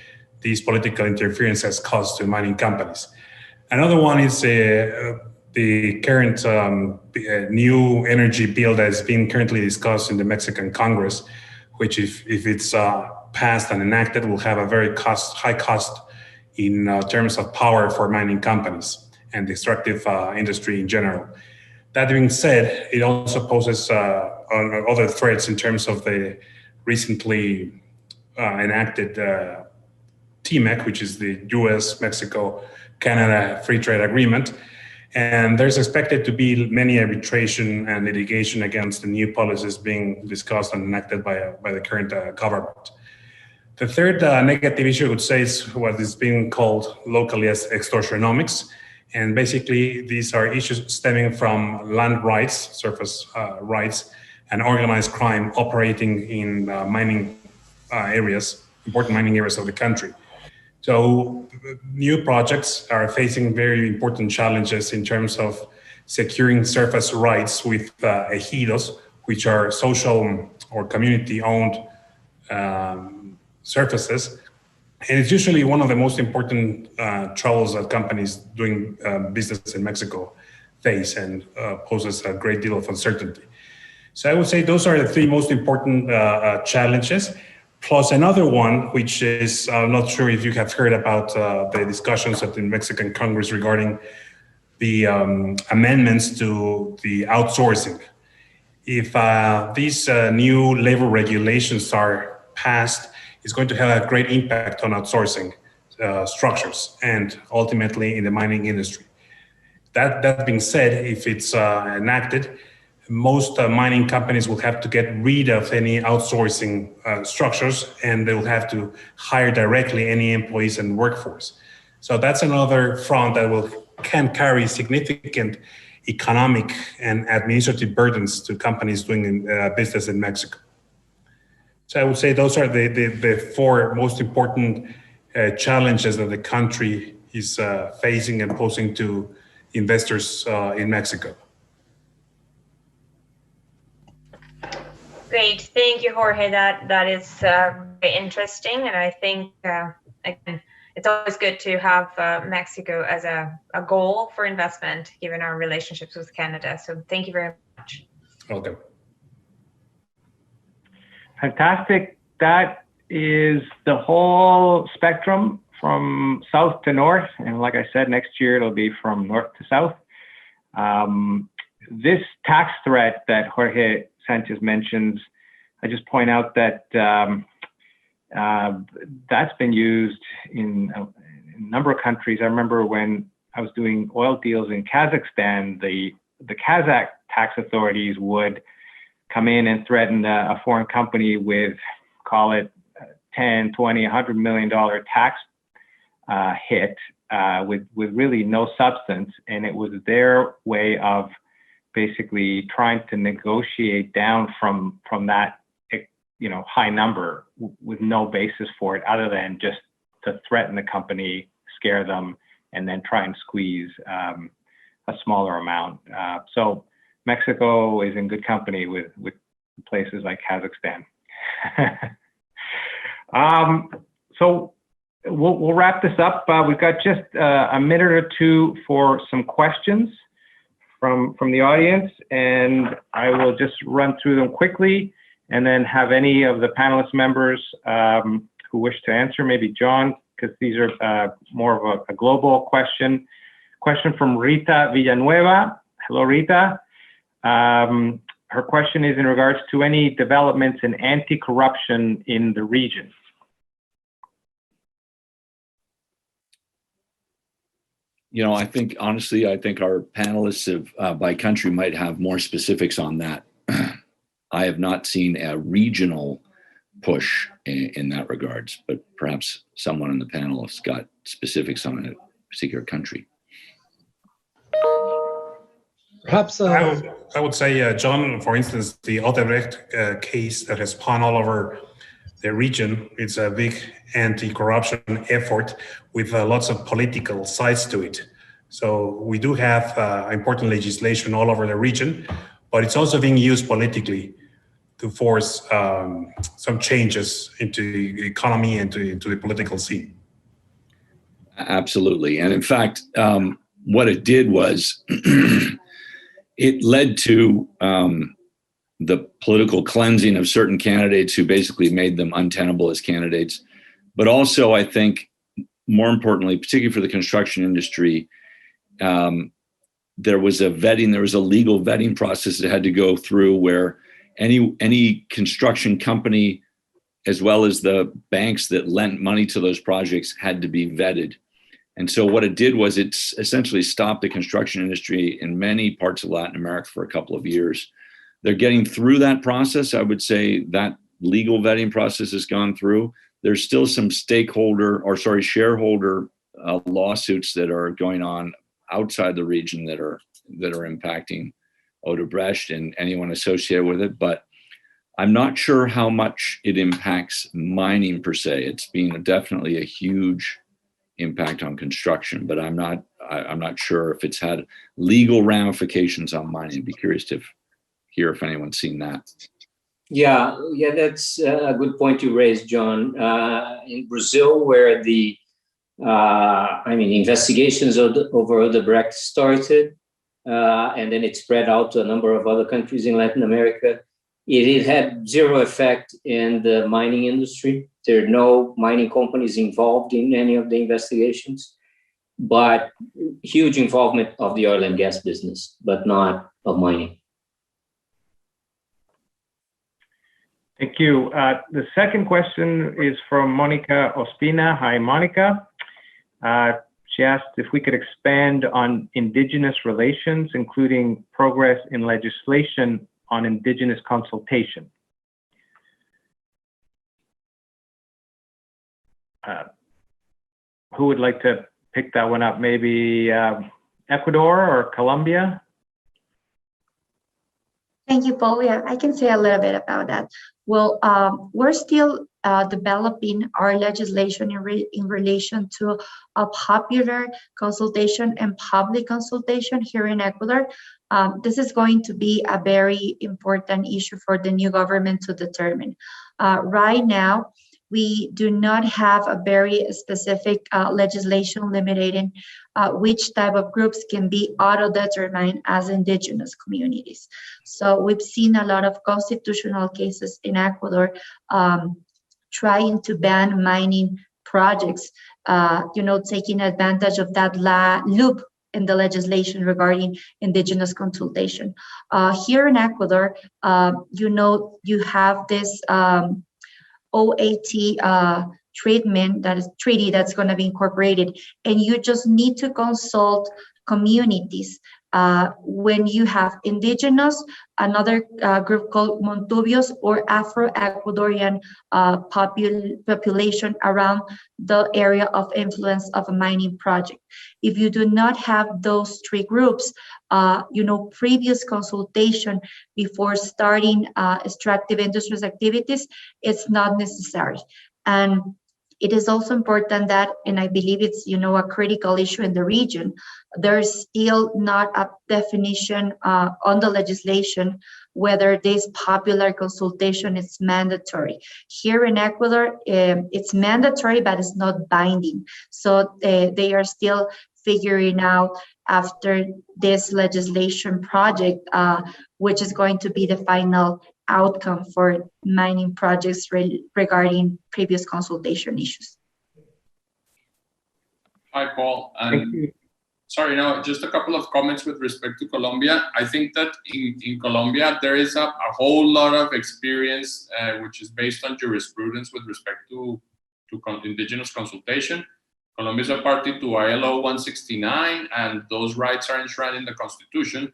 these political interference has caused to mining companies. Another one is the current new energy bill that is being currently discussed in the Mexican Congress, which if it's passed and enacted will have a very high cost in terms of power for mining companies and the extractive industry in general. That being said, it also poses other threats in terms of the recently enacted TMEC, which is the US, Mexico, Canada Free Trade Agreement. And there's expected to be many arbitration and litigation against the new policies being discussed and enacted by the current government. The third negative issue I would say is what is being called locally as extortionomics. And basically these are issues stemming from land rights, surface rights, and organized crime operating in mining areas, important mining areas of the country. So new projects are facing very important challenges in terms of securing surface rights with ejidos, which are social or community-owned surfaces. And it's usually one of the most important troubles that companies doing business in Mexico face and poses a great deal of uncertainty. So I would say those are the three most important challenges. Plus another one, which is, I'm not sure if you have heard about the discussions at the Mexican Congress regarding the amendments to the outsourcing. If these new labor regulations are passed, it's going to have a great impact on outsourcing structures and ultimately in the mining industry. That being said, if it's enacted, most mining companies will have to get rid of any outsourcing structures, and they will have to hire directly any employees and workforce. So that's another front that can carry significant economic and administrative burdens to companies doing business in Mexico. So I would say those are the four most important challenges that the country is facing and posing to investors in Mexico. Great, thank you, Jorge. That is very interesting, and I think again, it's always good to have Mexico as a goal for investment, given our relationships with Canada. So thank you very much. Welcome. Fantastic. That is the whole spectrum from south to north, and like I said, next year it'll be from north to south. This tax threat that Jorge Sanchez mentions, I just point out that that's been used in a number of countries. I remember when I was doing oil deals in Kazakhstan, the Kazakh tax authorities would come in and threaten a foreign company with, call it 10, 20, $100 million tax hit with really no substance. And it was their way of basically trying to negotiate down from that, high number with no basis for it other than just to threaten the company, scare them, and then try and squeeze a smaller amount. So Mexico is in good company with places like Kazakhstan. So we'll wrap this up. We've got just a minute or two for some questions from the audience, and I will just run through them quickly, and then have any of the panelist members who wish to answer, maybe John, because these are more of a global question. Question from Rita Villanueva. Hello, Rita. Her question is in regards to any developments in anti-corruption in the region. You know, I think, honestly, I think our panelists by country might have more specifics on that. I have not seen a regional push in that regards, but perhaps someone in the panel has got specifics on a particular country. Perhaps I would say, John, for instance, the Odebrecht case that has spun all over the region. It's a big anti-corruption effort with lots of political sides to it. So we do have important legislation all over the region, but it's also being used politically to force some changes into the economy and into the political scene. Absolutely. And in fact, what it did was it led to the political cleansing of certain candidates who basically made them untenable as candidates. But also, I think, more importantly, particularly for the construction industry, there was a legal vetting process that had to go through where any construction company, as well as the banks that lent money to those projects, had to be vetted. And so what it did was it essentially stopped the construction industry in many parts of Latin America for a couple of years. They're getting through that process. I would say that legal vetting process has gone through. There's still some shareholder lawsuits that are going on outside the region that are impacting Odebrecht and anyone associated with it. But I'm not sure how much it impacts mining per se. It's been definitely a huge impact on construction, but I'm not sure if it's had legal ramifications on mining. I'd be curious to hear if anyone's seen that. Yeah, that's a good point you raised, John. In Brazil, where the investigations over Odebrecht started, and then it spread out to a number of other countries in Latin America, it had zero effect in the mining industry. There are no mining companies involved in any of the investigations, but huge involvement of the oil and gas business, but not of mining. Thank you. The second question is from Monica Ospina. Hi, Monica. She asked if we could expand on indigenous relations, including progress in legislation on indigenous consultation. Who would like to pick that one up? Maybe Ecuador or Colombia? Thank you, Paul. Yeah, I can say a little bit about that. Well, we're still developing our legislation in relation to a popular consultation and public consultation here in Ecuador. This is going to be a very important issue for the new government to determine. Right now, we do not have a very specific legislation limiting which type of groups can be auto-determined as indigenous communities. So we've seen a lot of constitutional cases in Ecuador trying to ban mining projects, taking advantage of that loop in the legislation regarding indigenous consultation. Here in Ecuador, you have this OAT treaty that's going to be incorporated, and you just need to consult communities when you have indigenous, another group called Montubios or Afro-Ecuadorian population around the area of influence of a mining project. If you do not have those three groups, previous consultation before starting extractive industries activities, it's not necessary. And It is also important that, and I believe it's, a critical issue in the region, there's still not a definition on the legislation whether this popular consultation is mandatory. Here in Ecuador, it's mandatory, but it's not binding. So they are still figuring out after this legislation project, which is going to be the final outcome for mining projects regarding previous consultation issues. Hi, Paul. Sorry, just a couple of comments with respect to Colombia. I think that in Colombia, there is a whole lot of experience, which is based on jurisprudence with respect to indigenous consultation. Colombia is a party to ILO 169, and those rights are enshrined in the Constitution.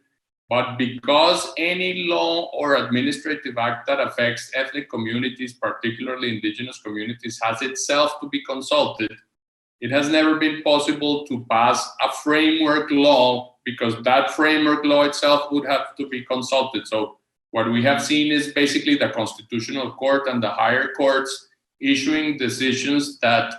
But because any law or administrative act that affects ethnic communities, particularly indigenous communities, has itself to be consulted, it has never been possible to pass a framework law because that framework law itself would have to be consulted. So what we have seen is basically the Constitutional Court and the higher courts issuing decisions that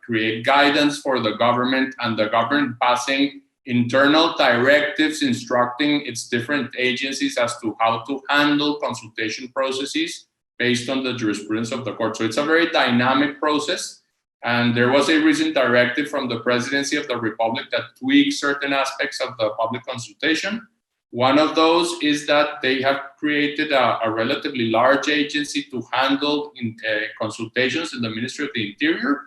create guidance for the government, and the government passing internal directives instructing its different agencies as to how to handle consultation processes based on the jurisprudence of the court. So it's a very dynamic process. And there was a recent directive from the Presidency of the Republic that tweaks certain aspects of the public consultation. One of those is that they have created a relatively large agency to handle consultations in the Ministry of the Interior,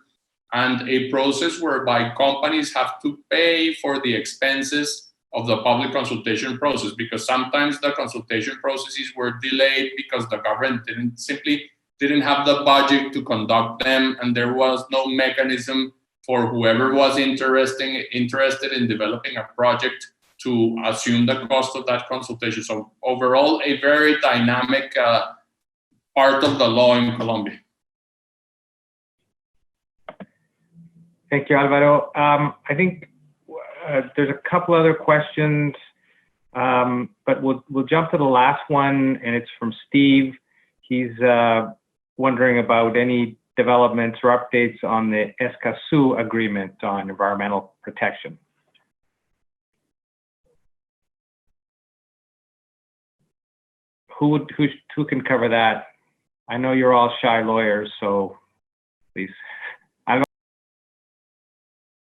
and a process whereby companies have to pay for the expenses of the public consultation process, because sometimes the consultation processes were delayed because the government didn't have the budget to conduct them, and there was no mechanism for whoever was interested in developing a project to assume the cost of that consultation. So overall, a very dynamic part of the law in Colombia. Thank you, Alvaro. I think there's a couple other questions, but we'll jump to the last one, and it's from Steve. He's wondering about any developments or updates on the Escazú agreement on environmental protection. Who can cover that? I know you're all shy lawyers, so please.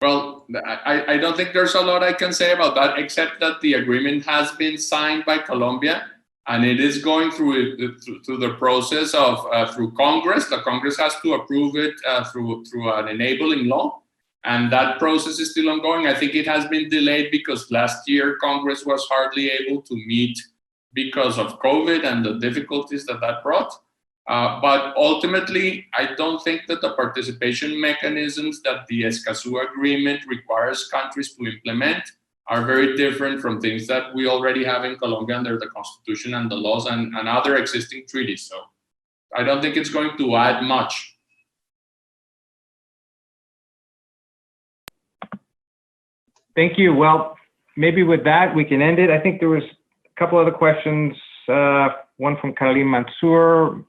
Well, I don't think there's a lot I can say about that, except that the agreement has been signed by Colombia, and it is going through the process of through Congress. The Congress has to approve it through an enabling law, and that process is still ongoing. I think it has been delayed because last year Congress was hardly able to meet because of COVID and the difficulties that brought. But ultimately, I don't think that the participation mechanisms that the Escazú agreement requires countries to implement are very different from things that we already have in Colombia under the Constitution and the laws and other existing treaties. So I don't think it's going to add much. Thank you. Well, maybe with that, we can end it. I think there was a couple other questions. One from Caroline Mansour.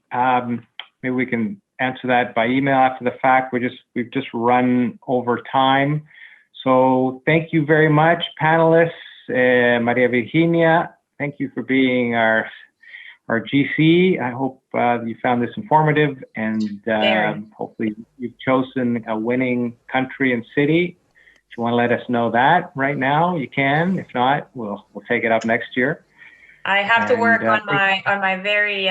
Maybe we can answer that by email after the fact. We've just run over time. So thank you very much, panelists. Maria Virginia, thank you for being our GC. I hope you found this informative, and hopefully you've chosen a winning country and city. If you want to let us know that right now, you can. If not, we'll take it up next year. I have to work on my very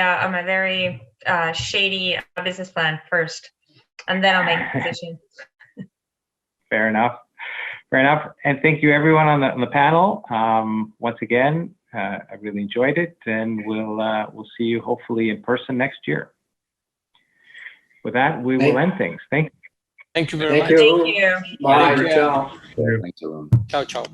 shady business plan first, and then I'll make a decision. Fair enough. Fair enough. And thank you everyone on the panel. Once again, I really enjoyed it, and we'll see you hopefully in person next year. With that, we will end things. Thank you. Thank you very much. Thank you. Bye. Thank you. Ciao. Thanks, everyone. Ciao, ciao.